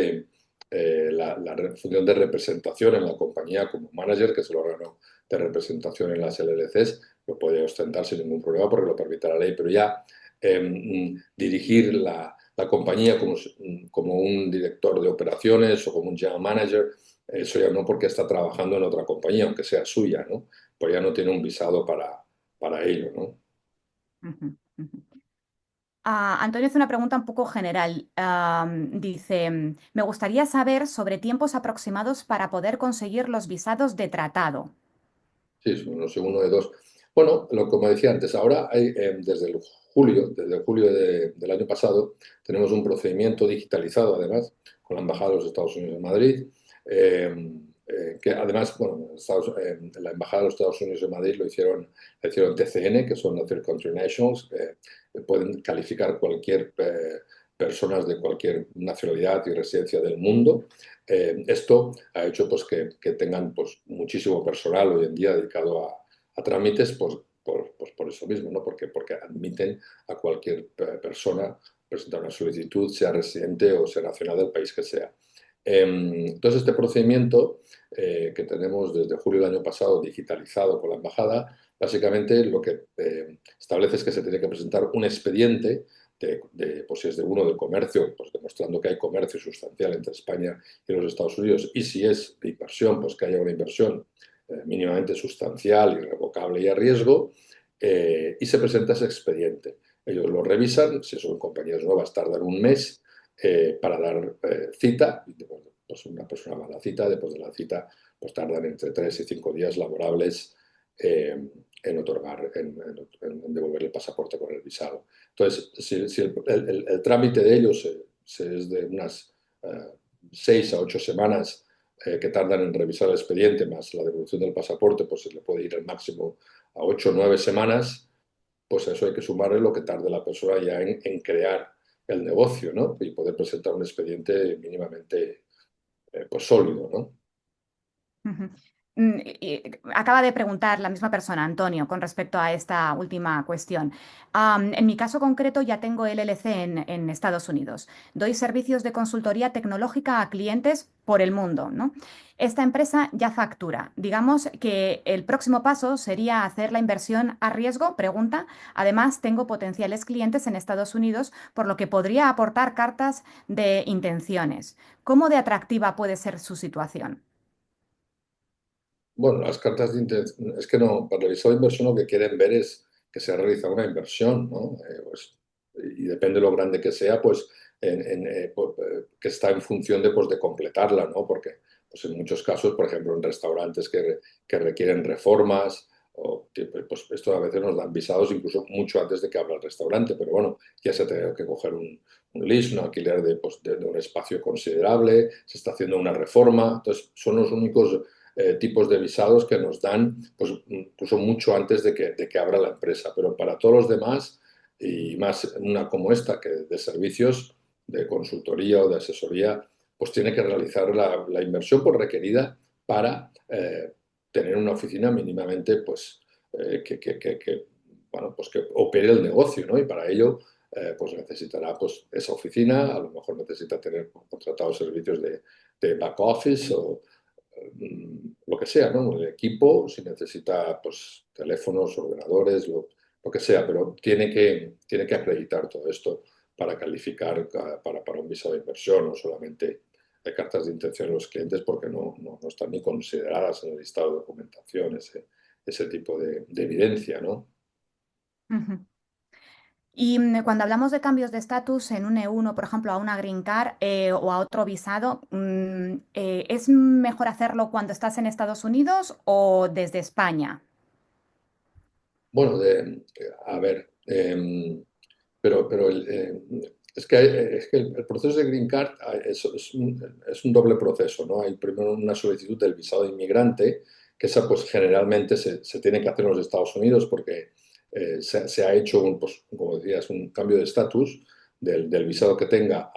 Speaker 2: función de representación en la compañía como manager, que es el órgano de representación en las LLCs, lo puede ostentar sin ningún problema porque lo permite la ley, pero ya dirigir la compañía como un director de operaciones o como un general manager, eso ya no porque está trabajando en otra compañía, aunque sea suya, ¿no? Pues ya no tiene un visado para ello, ¿no?
Speaker 1: Ujú, ujú. Antonio hace una pregunta un poco general. Dice, me gustaría saber sobre tiempos aproximados para poder conseguir los visados de tratado.
Speaker 2: Sí, no sé, uno de dos. Bueno, como decía antes, ahora hay, desde el julio del año pasado, tenemos un procedimiento digitalizado, además, con la Embajada de los Estados Unidos en Madrid, que además, bueno, la Embajada de los Estados Unidos en Madrid lo hicieron TCN, que son Third Country Nationals, pueden calificar cualquier personas de cualquier nacionalidad y residencia del mundo. Esto ha hecho pues, que tengan pues, muchísimo personal hoy en día dedicado a trámites pues, por eso mismo, ¿no? Porque admiten a cualquier persona presentar una solicitud, sea residente o sea nacional del país que sea. Entonces, este procedimiento que tenemos desde julio del año pasado digitalizado con la embajada, básicamente lo que establece es que se tiene que presentar un expediente pues si es de uno de comercio, pues demostrando que hay comercio sustancial entre España y los Estados Unidos, y si es de inversión, pues que haya una inversión mínimamente sustancial, irrevocable y a riesgo, y se presenta ese expediente. Ellos lo revisan, si son compañías nuevas tardan un mes para dar cita, y después, pues una persona va a la cita, después de la cita pues tardan entre 3 y 5 días laborables en otorgar, en devolver el pasaporte con el visado. Entonces, si el trámite de ellos es de unas 6 a 8 semanas que tardan en revisar el expediente, más la devolución del pasaporte, pues se le puede ir al máximo a 8 o 9 semanas, pues a eso hay que sumarle lo que tarde la persona ya en crear el negocio, ¿no? Y poder presentar un expediente mínimamente pues sólido, ¿no?
Speaker 1: Ujú. Acaba de preguntar la misma persona, Antonio, con respecto a esta última cuestión. En mi caso concreto ya tengo LLC en Estados Unidos. Doy servicios de consultoría tecnológica a clientes por el mundo, ¿no? Esta empresa ya factura. Digamos que el próximo paso sería hacer la inversión a riesgo, pregunta. Además, tengo potenciales clientes en Estados Unidos, por lo que podría aportar cartas de intenciones. ¿Cómo de atractiva puede ser su situación?
Speaker 2: Bueno, las cartas de intención, es que no, para revisar la inversión lo que quieren ver es que se ha realizado una inversión, ¿no? Pues, y depende de lo grande que sea, pues, que está en función de, pues, de completarla, ¿no? Porque pues, en muchos casos, por ejemplo, en restaurantes que requieren reformas, pues esto a veces nos dan visados incluso mucho antes de que abra el restaurante, pero bueno, ya se ha tenido que coger un lease, un alquiler de un espacio considerable, se está haciendo una reforma, entonces son los únicos tipos de visados que nos dan, pues incluso mucho antes de que abra la empresa. Pero para todos los demás, y más una como esta, que de servicios de consultoría o de asesoría, pues tiene que realizar la inversión por requerida para tener una oficina mínimamente, pues, bueno, pues que opere el negocio, ¿no? Y para ello pues necesitará pues, esa oficina, a lo mejor necesita tener contratados servicios de back office o lo que sea, ¿no? El equipo, si necesita pues, teléfonos, ordenadores, lo que sea, pero tiene que acreditar todo esto para calificar para un visado de inversión, no solamente de cartas de intención de los clientes, porque no están ni consideradas en el listado de documentación, ese tipo de evidencia, ¿no?
Speaker 1: Ujú. Y cuando hablamos de cambios de estatus en un E1, por ejemplo, a una Green Card o a otro visado, ¿es mejor hacerlo cuando estás en Estados Unidos o desde España?
Speaker 2: Bueno, a ver, pero es que el proceso de Green Card es un doble proceso, ¿no? Hay primero una solicitud del visado de inmigrante, que esa pues generalmente se tiene que hacer en los Estados Unidos porque se ha hecho, pues, como decías, un cambio de estatus del visado que tenga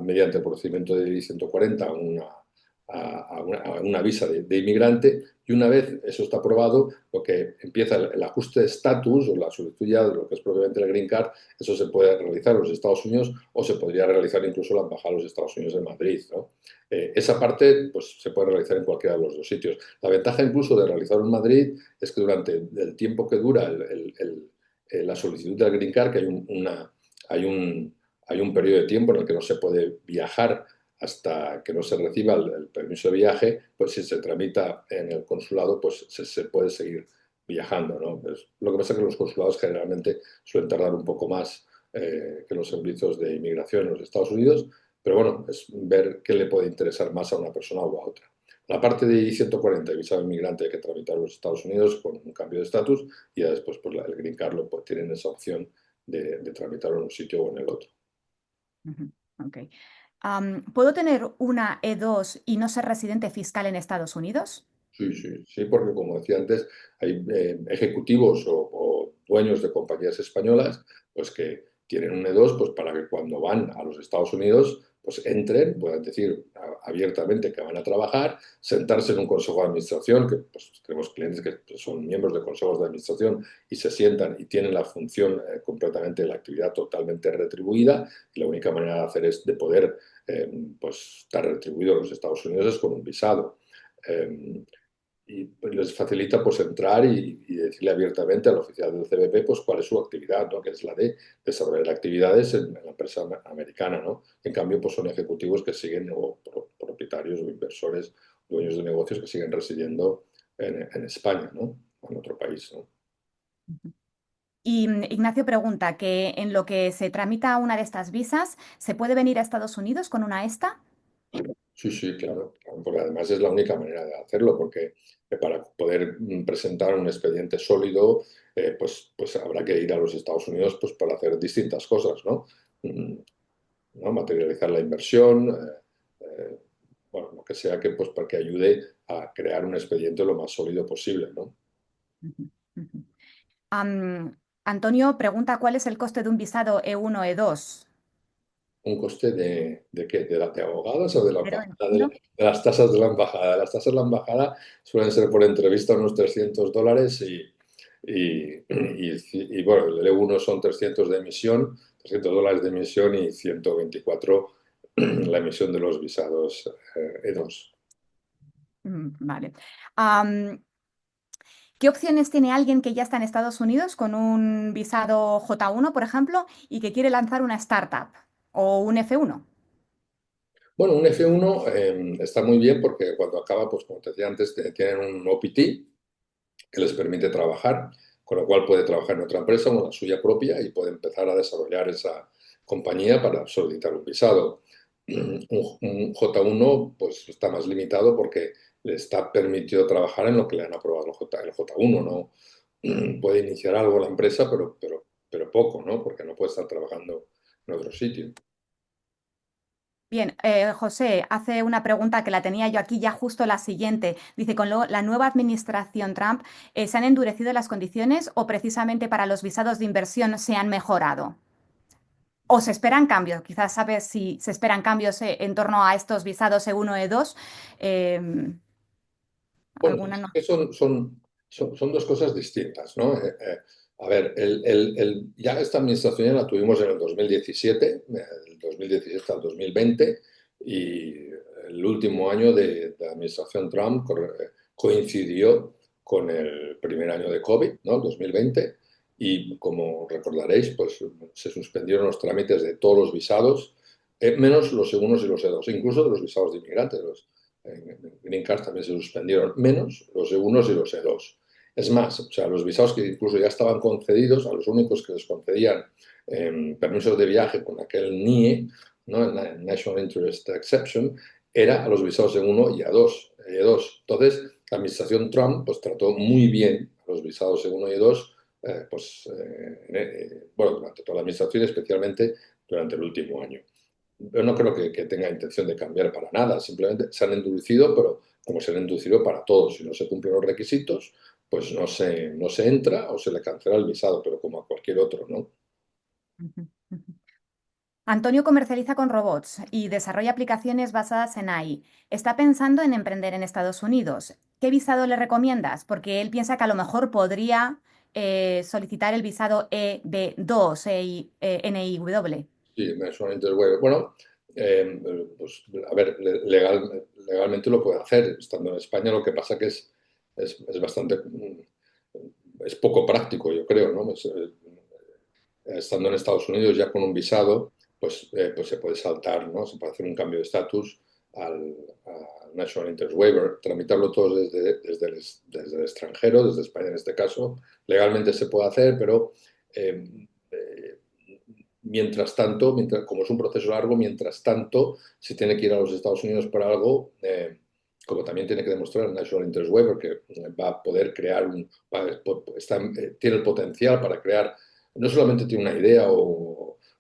Speaker 2: mediante el procedimiento de I-140 a una visa de inmigrante, y una vez eso está aprobado, lo que empieza el ajuste de estatus o la solicitud ya de lo que es propiamente el Green Card, eso se puede realizar en los Estados Unidos o se podría realizar incluso en la Embajada de los Estados Unidos en Madrid, ¿no? Esa parte pues, se puede realizar en cualquiera de los dos sitios. La ventaja incluso de realizarlo en Madrid es que durante el tiempo que dura la solicitud del Green Card, que hay un periodo de tiempo en el que no se puede viajar hasta que no se reciba el permiso de viaje, pues si se tramita en el consulado, pues se puede seguir viajando, ¿no? Pues, lo que pasa es que los consulados generalmente suelen tardar un poco más que los servicios de inmigración en los Estados Unidos, pero bueno, es ver qué le puede interesar más a una persona u a otra. La parte de I-140, el visado inmigrante, hay que tramitar en los Estados Unidos con un cambio de estatus y ya después pues, el Green Card pues, tienen esa opción de tramitarlo en un sitio o en el otro.
Speaker 1: Ujú. Ok. ¿Puedo tener una E2 y no ser residente fiscal en Estados Unidos?
Speaker 2: Sí, sí, sí, porque como decía antes, hay ejecutivos o dueños de compañías españolas pues que tienen un E2 pues para que cuando van a los Estados Unidos pues entren, puedan decir abiertamente que van a trabajar, sentarse en un consejo de administración, que pues, tenemos clientes que pues, son miembros de consejos de administración y se sientan y tienen la función completamente, la actividad totalmente retribuida, y la única manera de hacer es de poder pues, estar retribuido en los Estados Unidos es con un visado. Eh, y pues, les facilita pues entrar y decirle abiertamente al oficial del CBP pues cuál es su actividad, ¿no? Que es la de desarrollar actividades en la empresa americana, ¿no? En cambio, pues son ejecutivos que siguen, o propietarios o inversores, dueños de negocios que siguen residiendo en España, ¿no? O en otro país, ¿no?
Speaker 1: Y Ignacio pregunta que en lo que se tramita una de estas visas, ¿se puede venir a Estados Unidos con una ESTA?
Speaker 2: Sí, sí, claro, claro, porque además es la única manera de hacerlo, porque para poder presentar un expediente sólido, pues habrá que ir a los Estados Unidos pues, para hacer distintas cosas, ¿no? Mm, ¿no? Materializar la inversión, bueno, lo que sea que, pues, para que ayude a crear un expediente lo más sólido posible, ¿no?
Speaker 1: Ujú, ujú. Antonio pregunta cuál es el coste de un visado E1, E2.
Speaker 2: ¿Un coste de qué? ¿De abogados o de la
Speaker 1: Pero
Speaker 2: embajada?
Speaker 1: entiendo.
Speaker 2: De las tasas de la embajada. Las tasas de la embajada suelen ser por entrevista unos $300 y, bueno, el E1 son 300 de emisión, $300 de emisión y 124 la emisión de los visados E2.
Speaker 1: Vale. Am, ¿Qué opciones tiene alguien que ya está en Estados Unidos con un visado J1, por ejemplo, y que quiere lanzar una startup o un F1?
Speaker 2: Bueno, un F1 está muy bien porque cuando acaba, pues como te decía antes, tienen un OPT que les permite trabajar, con lo cual puede trabajar en otra empresa o en la suya propia y puede empezar a desarrollar esa compañía para solicitar un visado. Un J1 pues está más limitado porque le está permitido trabajar en lo que le han aprobado el J1, ¿no? Puede iniciar algo la empresa, pero poco, ¿no? Porque no puede estar trabajando en otro sitio.
Speaker 1: Bien, José hace una pregunta que la tenía yo aquí ya justo la siguiente. Dice, con la nueva administración Trump, ¿se han endurecido las condiciones o precisamente para los visados de inversión se han mejorado? ¿O se esperan cambios? Quizás sabes si se esperan cambios en torno a estos visados E1, E2.
Speaker 2: Bueno,
Speaker 1: ¿Alguna no?
Speaker 2: es que son dos cosas distintas, ¿no? A ver, ya esta administración ya la tuvimos en el 2017, del 2017 al 2020, y el último año de la administración Trump coincidió con el primer año de COVID, ¿no? El 2020, y como recordaréis, pues se suspendieron los trámites de todos los visados, menos los E1 y los E2, incluso de los visados de inmigrantes, Green Cards también se suspendieron, menos los E1 y los E2. Es más, o sea, los visados que incluso ya estaban concedidos, a los únicos que les concedían permisos de viaje con aquel NIE, ¿no? El National Interest Exception, era a los visados E1 y A2, E2. Entonces, la administración Trump pues, trató muy bien a los visados E1 y E2, bueno, durante toda la administración, especialmente durante el último año. Yo no creo que tenga intención de cambiar para nada, simplemente se han endurecido, pero como se han endurecido para todos, si no se cumplen los requisitos, pues no se entra o se le cancela el visado, pero como a cualquier otro, ¿no?
Speaker 1: Ujú, ujú. Antonio comercializa con robots y desarrolla aplicaciones basadas en AI. Está pensando en emprender en Estados Unidos. ¿Qué visado le recomiendas? Porque él piensa que a lo mejor podría solicitar el visado EB2, NIW.
Speaker 2: Sí, me suena interweb. Bueno, pues a ver, legalmente lo puede hacer estando en España, lo que pasa que es bastante, es poco práctico, yo creo, ¿no? Estando en Estados Unidos ya con un visado, pues se puede saltar, ¿no? Se puede hacer un cambio de estatus al National Interest Waiver, tramitarlo todo desde el extranjero, desde España en este caso. Legalmente se puede hacer, pero eh, eh, mientras tanto, como es un proceso largo, mientras tanto, si tiene que ir a los Estados Unidos para algo, como también tiene que demostrar el National Interest Waiver, que va a poder crear tiene el potencial para crear, no solamente tiene una idea,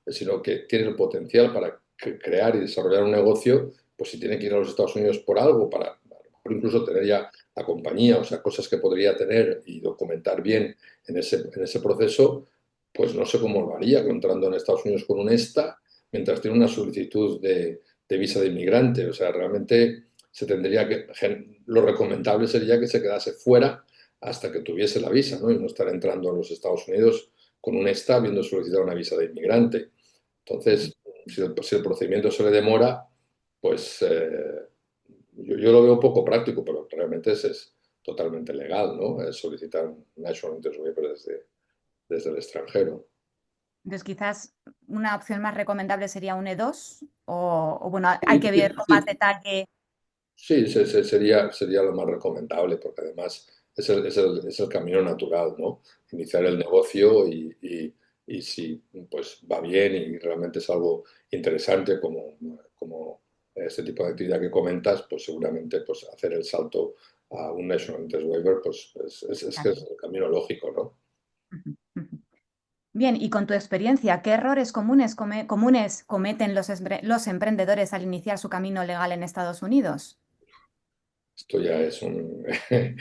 Speaker 2: sino que tiene el potencial para crear y desarrollar un negocio, pues si tiene que ir a los Estados Unidos por algo, para incluso tener ya la compañía, o sea, cosas que podría tener y documentar bien en ese proceso, pues no sé cómo lo haría, entrando en Estados Unidos con un ESTA, mientras tiene una solicitud de visa de inmigrante. O sea, realmente se tendría lo recomendable sería que se quedase fuera hasta que tuviese la visa, ¿no? Y no estar entrando a los Estados Unidos con un ESTA habiendo solicitado una visa de inmigrante. Entonces, si el procedimiento se le demora, pues yo lo veo poco práctico, pero realmente es totalmente legal, ¿no? Solicitar un National Interest Waiver desde el extranjero.
Speaker 1: Entonces, quizás una opción más recomendable sería un E2 o, bueno, hay
Speaker 2: Sí,
Speaker 1: que ver
Speaker 2: sí,
Speaker 1: con más
Speaker 2: sí.
Speaker 1: detalle.
Speaker 2: Sí, sería lo más recomendable, porque además es el camino natural, ¿no? Iniciar el negocio y si pues va bien y realmente es algo interesante como este tipo de actividad que comentas, pues seguramente pues hacer el salto a un National Interest Waiver, pues es que es el camino lógico, ¿no?
Speaker 1: Ujú, ujú. Bien, y con tu experiencia, ¿qué errores comunes cometen los emprendedores al iniciar su camino legal en Estados Unidos?
Speaker 2: Esto ya es un...
Speaker 1: En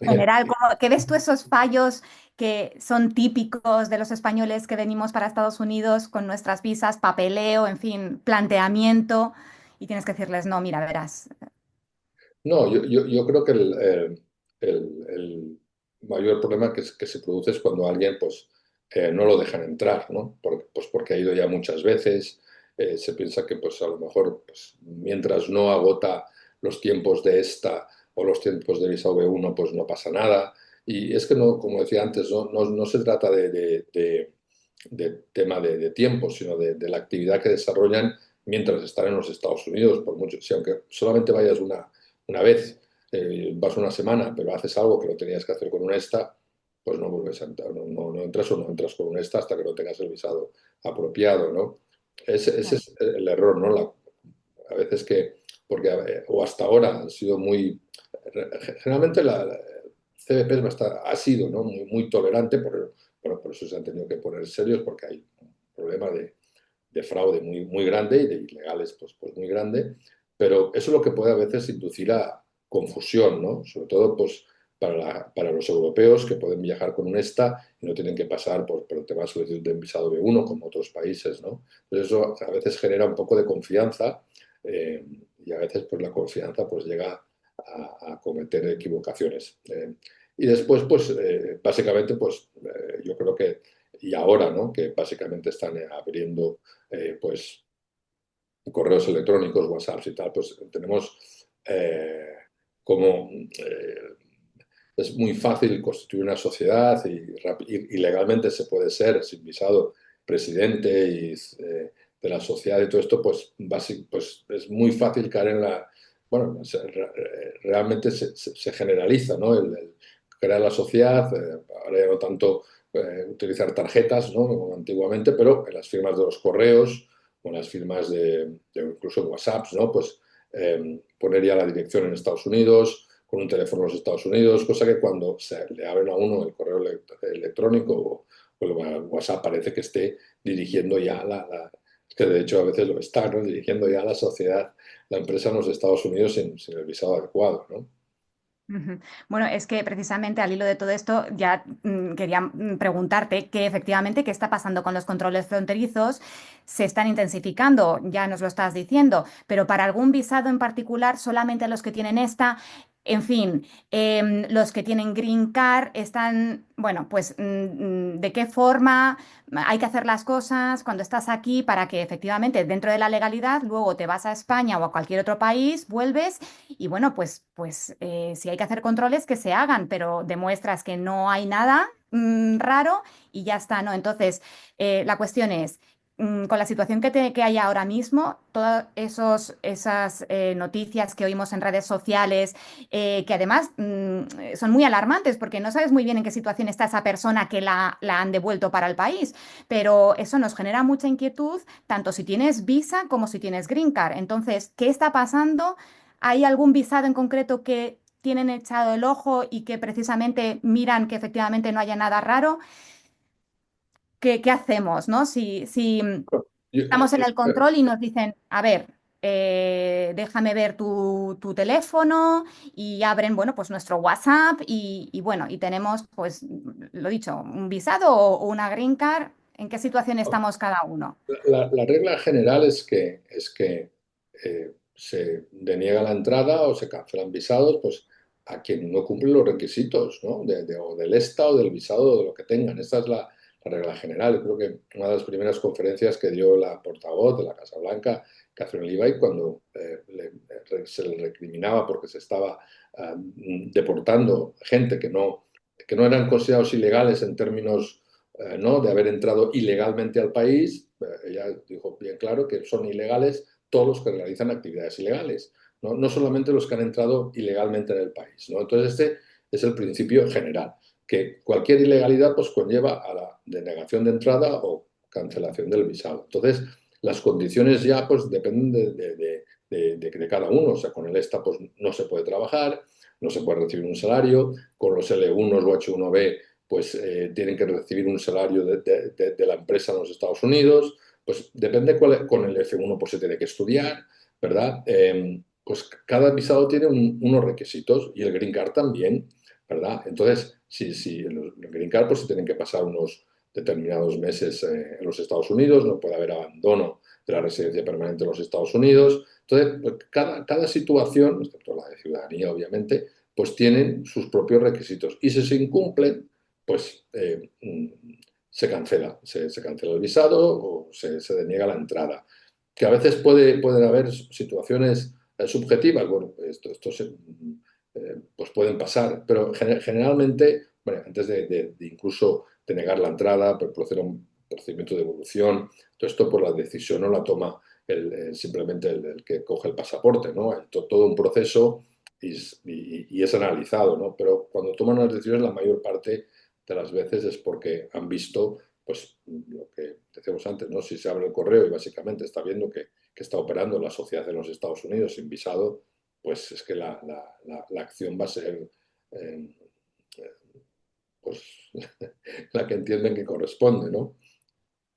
Speaker 1: general, ¿qué ves tú esos fallos que son típicos de los españoles que venimos para Estados Unidos con nuestras visas, papeleo, en fin, planteamiento? Y tienes que decirles, no, mira, verás.
Speaker 2: No, yo creo que el mayor problema que se produce es cuando alguien pues, no lo dejan entrar, ¿no? Pues porque ha ido ya muchas veces, se piensa que pues, a lo mejor pues, mientras no agota los tiempos de esta o los tiempos de visa V1, pues no pasa nada. Y es que, no, como decía antes, no se trata de tema de tiempo, sino de la actividad que desarrollan mientras están en los Estados Unidos, por mucho, si aunque solamente vayas una vez, vas una semana, pero haces algo que lo tenías que hacer con un ESTA, pues no vuelves a entrar, no entras o no entras con un ESTA hasta que no tengas el visado apropiado, ¿no? Ese
Speaker 1: Claro.
Speaker 2: es el error, ¿no? A veces porque o hasta ahora han sido generalmente la CBP ha sido, ¿no? Muy tolerante, bueno, por eso se han tenido que poner serios, porque hay un problema de fraude muy grande y de ilegales pues muy grande, pero eso es lo que puede a veces inducir a confusión, ¿no? Sobre todo pues para los europeos que pueden viajar con un ESTA y no tienen que pasar por el tema de solicitud de visado B1 como otros países, ¿no? Entonces eso a veces genera un poco de confianza y a veces pues la confianza pues llega a cometer equivocaciones. Y después pues básicamente pues yo creo que y ahora, ¿no? Que básicamente están abriendo pues correos electrónicos, WhatsApps y tal, pues tenemos como es muy fácil constituir una sociedad y legalmente se puede ser sin visado presidente de la sociedad y todo esto, pues es muy fácil caer en bueno, realmente se generaliza, ¿no? El crear la sociedad, ahora ya no tanto utilizar tarjetas, ¿no? Como antiguamente, pero en las firmas de los correos o en las firmas de incluso WhatsApps, ¿no? Pues poner ya la dirección en Estados Unidos, con un teléfono en los Estados Unidos, cosa que cuando le abren a uno el correo electrónico o el WhatsApp parece que esté dirigiendo ya es que de hecho a veces lo está, ¿no? Dirigiendo ya la sociedad, la empresa en los Estados Unidos sin el visado adecuado, ¿no?
Speaker 1: Ujú. Bueno, es que precisamente al hilo de todo esto ya quería preguntarte que efectivamente qué está pasando con los controles fronterizos. Se están intensificando, ya nos lo estás diciendo, pero para algún visado en particular, solamente a los que tienen esta, en fin, los que tienen Green Card están, bueno, pues de qué forma hay que hacer las cosas cuando estás aquí para que efectivamente dentro de la legalidad luego te vas a España o a cualquier otro país, vuelves y bueno, pues si hay que hacer controles, que se hagan, pero demuestras que no hay nada raro y ya está, ¿no? Entonces, la cuestión es, con la situación que hay ahora mismo, todas esas noticias que oímos en redes sociales, que además son muy alarmantes porque no sabes muy bien en qué situación está esa persona que la han devuelto para el país, pero eso nos genera mucha inquietud, tanto si tienes visa como si tienes green card. Entonces, ¿qué está pasando? ¿Hay algún visado en concreto que tienen echado el ojo y que precisamente miran que efectivamente no haya nada raro? ¿Qué hacemos, no? Si
Speaker 2: Yo,
Speaker 1: estamos en el control y nos dicen, a ver, déjame ver tu teléfono y abren, bueno, pues nuestro WhatsApp y bueno, y tenemos, pues, lo dicho, un visado o una green card. ¿En qué situación estamos cada uno?
Speaker 2: la regla general es que se deniega la entrada o se cancelan visados, pues a quien no cumple los requisitos, ¿no? O del ESTA o del visado o de lo que tengan. Esta es la regla general. Creo que una de las primeras conferencias que dio la portavoz de la Casa Blanca, Catherine Leavitt, cuando se le recriminaba porque se estaba deportando gente que no eran considerados ilegales en términos ¿no? de haber entrado ilegalmente al país, ella dijo bien claro que son ilegales todos los que realizan actividades ilegales, ¿no? No solamente los que han entrado ilegalmente en el país, ¿no? Entonces este es el principio general, que cualquier ilegalidad pues conlleva a la denegación de entrada o cancelación del visado. Entonces las condiciones ya pues dependen de cada uno, o sea, con el ESTA pues no se puede trabajar, no se puede recibir un salario, con los L1 o H1B pues tienen que recibir un salario de la empresa en los Estados Unidos, pues depende con el F1 pues se tiene que estudiar, ¿verdad? Pues cada visado tiene unos requisitos y el Green Card también, ¿verdad? Entonces, si el Green Card pues se tienen que pasar unos determinados meses en los Estados Unidos, no puede haber abandono de la residencia permanente en los Estados Unidos. Entonces, pues, cada situación, excepto la de ciudadanía obviamente, pues tienen sus propios requisitos y si se incumplen, pues se cancela, se cancela el visado o se deniega la entrada. Que a veces pueden haber situaciones subjetivas, bueno, esto pues pueden pasar, pero generalmente, bueno, antes de incluso denegar la entrada, proceder a un procedimiento de evolución, todo esto por la decisión no la toma simplemente el que coge el pasaporte, ¿no? Hay todo un proceso y es analizado, ¿no? Pero cuando toman las decisiones, la mayor parte de las veces es porque han visto, pues, lo que decíamos antes, ¿no? Si se abre el correo y básicamente está viendo que está operando la sociedad en los Estados Unidos sin visado, pues es que la acción va a ser eh, pues, la que entienden que corresponde, ¿no?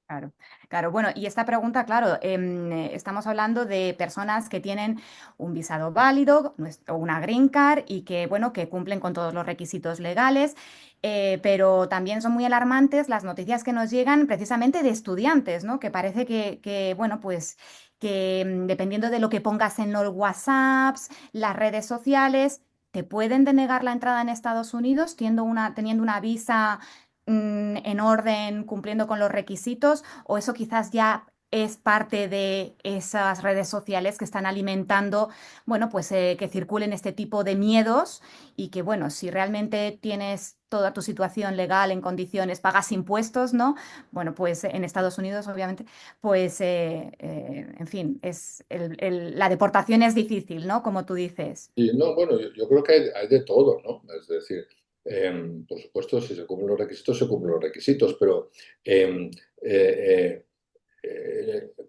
Speaker 1: Claro, claro. Bueno, y esta pregunta, claro, estamos hablando de personas que tienen un visado válido o una green card y que, bueno, que cumplen con todos los requisitos legales, pero también son muy alarmantes las noticias que nos llegan precisamente de estudiantes, ¿no? Que parece bueno, pues que dependiendo de lo que pongas en los WhatsApps, las redes sociales, te pueden denegar la entrada en Estados Unidos teniendo una visa en orden, cumpliendo con los requisitos, o eso quizás ya es parte de esas redes sociales que están alimentando, bueno, pues que circulen este tipo de miedos y que, bueno, si realmente tienes toda tu situación legal en condiciones, pagas impuestos, ¿no? Bueno, pues en Estados Unidos, obviamente, pues, en fin, la deportación es difícil, ¿no? Como tú dices.
Speaker 2: Y no, bueno, yo creo que hay de todo, ¿no? Es decir, por supuesto, si se cumplen los requisitos, se cumplen los requisitos, pero eh, eh,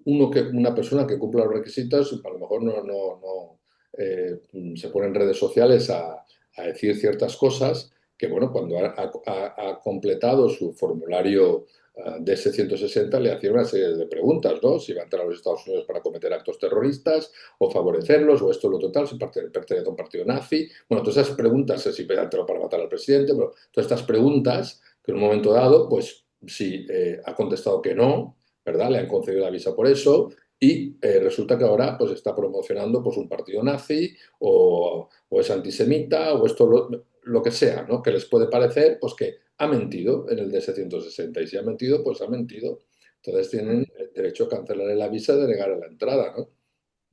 Speaker 2: una persona que cumpla los requisitos, a lo mejor no se pone en redes sociales a decir ciertas cosas que, bueno, cuando ha completado su formulario DS-160 le hacía una serie de preguntas, ¿no? Si va a entrar a los Estados Unidos para cometer actos terroristas o favorecerlos o esto o lo total, si pertenece a un partido nazi. Bueno, todas esas preguntas, si entró para matar al presidente, pero todas estas preguntas que en un momento dado, pues si ha contestado que no, ¿verdad? Le han concedido la visa por eso y resulta que ahora pues está promocionando pues un partido nazi o es antisemita o esto lo que sea, ¿no? Que les puede parecer pues que ha mentido en el DS-160 y si ha mentido, pues ha mentido. Entonces tienen el derecho a cancelarle la visa y denegar la entrada, ¿no?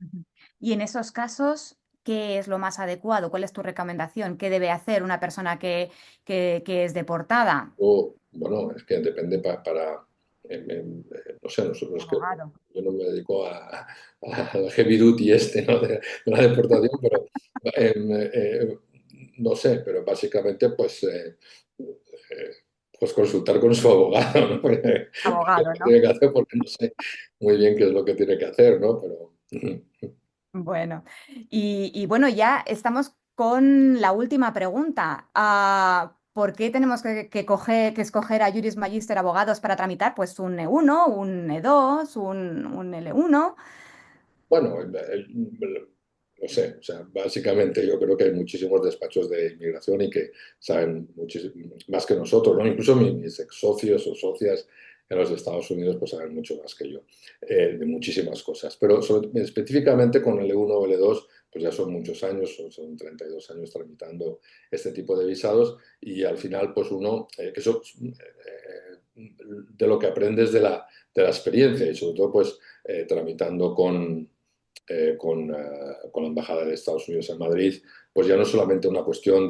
Speaker 1: Ujú. Y en esos casos, ¿qué es lo más adecuado? ¿Cuál es tu recomendación? ¿Qué debe hacer una persona que es deportada?
Speaker 2: O, bueno, es que depende no sé, nosotros que
Speaker 1: Abogado.
Speaker 2: yo no me dedico al heavy duty este, ¿no? De la deportación, pero no sé, pero básicamente eh, pues consultar con su abogado, ¿no? Porque, qué es
Speaker 1: Abogado,
Speaker 2: lo que
Speaker 1: ¿no?
Speaker 2: tiene que hacer, porque no sé muy bien qué es lo que tiene que hacer, ¿no? Pero
Speaker 1: Bueno, y bueno, ya estamos con la última pregunta. ¿Por qué tenemos que escoger a Juris Magister abogados para tramitar? Pues un E1, un E2, un L1.
Speaker 2: bueno, no sé, o sea, básicamente yo creo que hay muchísimos despachos de inmigración y que saben muchísimo más que nosotros, ¿no? Incluso mis ex socios o socias en los Estados Unidos pues saben mucho más que yo de muchísimas cosas. Pero específicamente con L1 o L2, pues ya son muchos años, son 32 años tramitando este tipo de visados y al final pues uno, que eso de lo que aprendes de la experiencia y sobre todo pues tramitando con la Embajada de Estados Unidos en Madrid, pues ya no es solamente una cuestión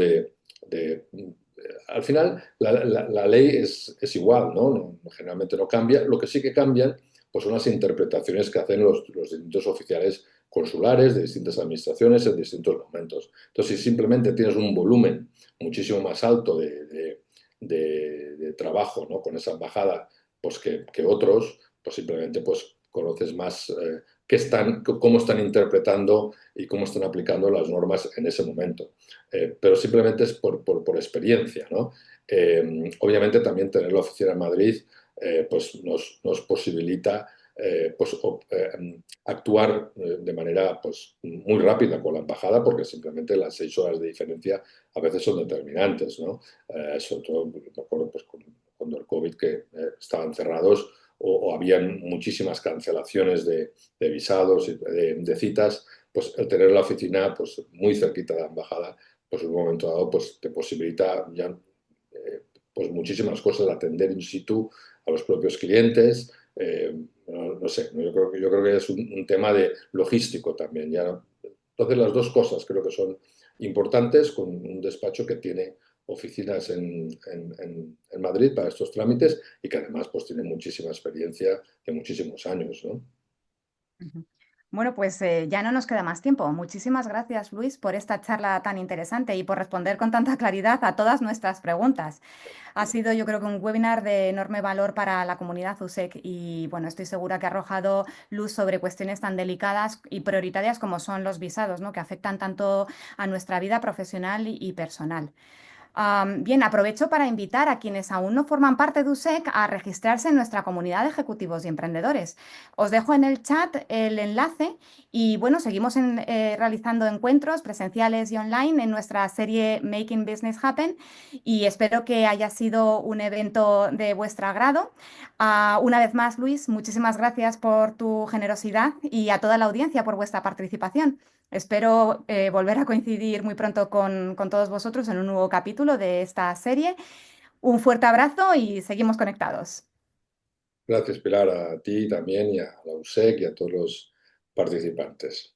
Speaker 2: al final, la ley es igual, ¿no? Generalmente no cambia. Lo que sí que cambian pues son las interpretaciones que hacen los distintos oficiales consulares de distintas administraciones en distintos momentos. Entonces, si simplemente tienes un volumen muchísimo más alto de trabajo, ¿no? Con esa embajada pues que otros, pues simplemente pues, conoces más cómo están interpretando y cómo están aplicando las normas en ese momento. Pero simplemente es por experiencia, ¿no? Obviamente también tener la oficina en Madrid pues nos posibilita actuar de manera pues, muy rápida con la embajada porque simplemente las 6 horas de diferencia a veces son determinantes, ¿no? Sobre todo, me acuerdo pues, cuando el COVID que estaban cerrados o habían muchísimas cancelaciones de visados y de citas, pues el tener la oficina pues, muy cerquita de la embajada, pues en un momento dado pues, te posibilita ya pues muchísimas cosas, atender in situ a los propios clientes. No sé, yo creo que es un tema de logístico también. Ya. Entonces las dos cosas creo que son importantes con un despacho que tiene oficinas en Madrid para estos trámites y que además pues tiene muchísima experiencia de muchísimos años, ¿no?
Speaker 1: Ujú. Bueno, pues ya no nos queda más tiempo. Muchísimas gracias, Luis, por esta charla tan interesante y por responder con tanta claridad a todas nuestras preguntas. Ha sido, yo creo que un webinar de enorme valor para la comunidad USEC y, bueno, estoy segura que ha arrojado luz sobre cuestiones tan delicadas y prioritarias como son los visados, ¿no? Que afectan tanto a nuestra vida profesional y personal. Bien, aprovecho para invitar a quienes aún no forman parte de USEC a registrarse en nuestra comunidad de ejecutivos y emprendedores. Os dejo en el chat el enlace y bueno, seguimos realizando encuentros presenciales y online en nuestra serie Making Business Happen y espero que haya sido un evento de vuestro agrado. Una vez más, Luis, muchísimas gracias por tu generosidad y a toda la audiencia por vuestra participación. Espero volver a coincidir muy pronto con todos vosotros en un nuevo capítulo de esta serie. Un fuerte abrazo y seguimos conectados.
Speaker 2: Gracias, Pilar, a ti también y a la USEC y a todos los participantes.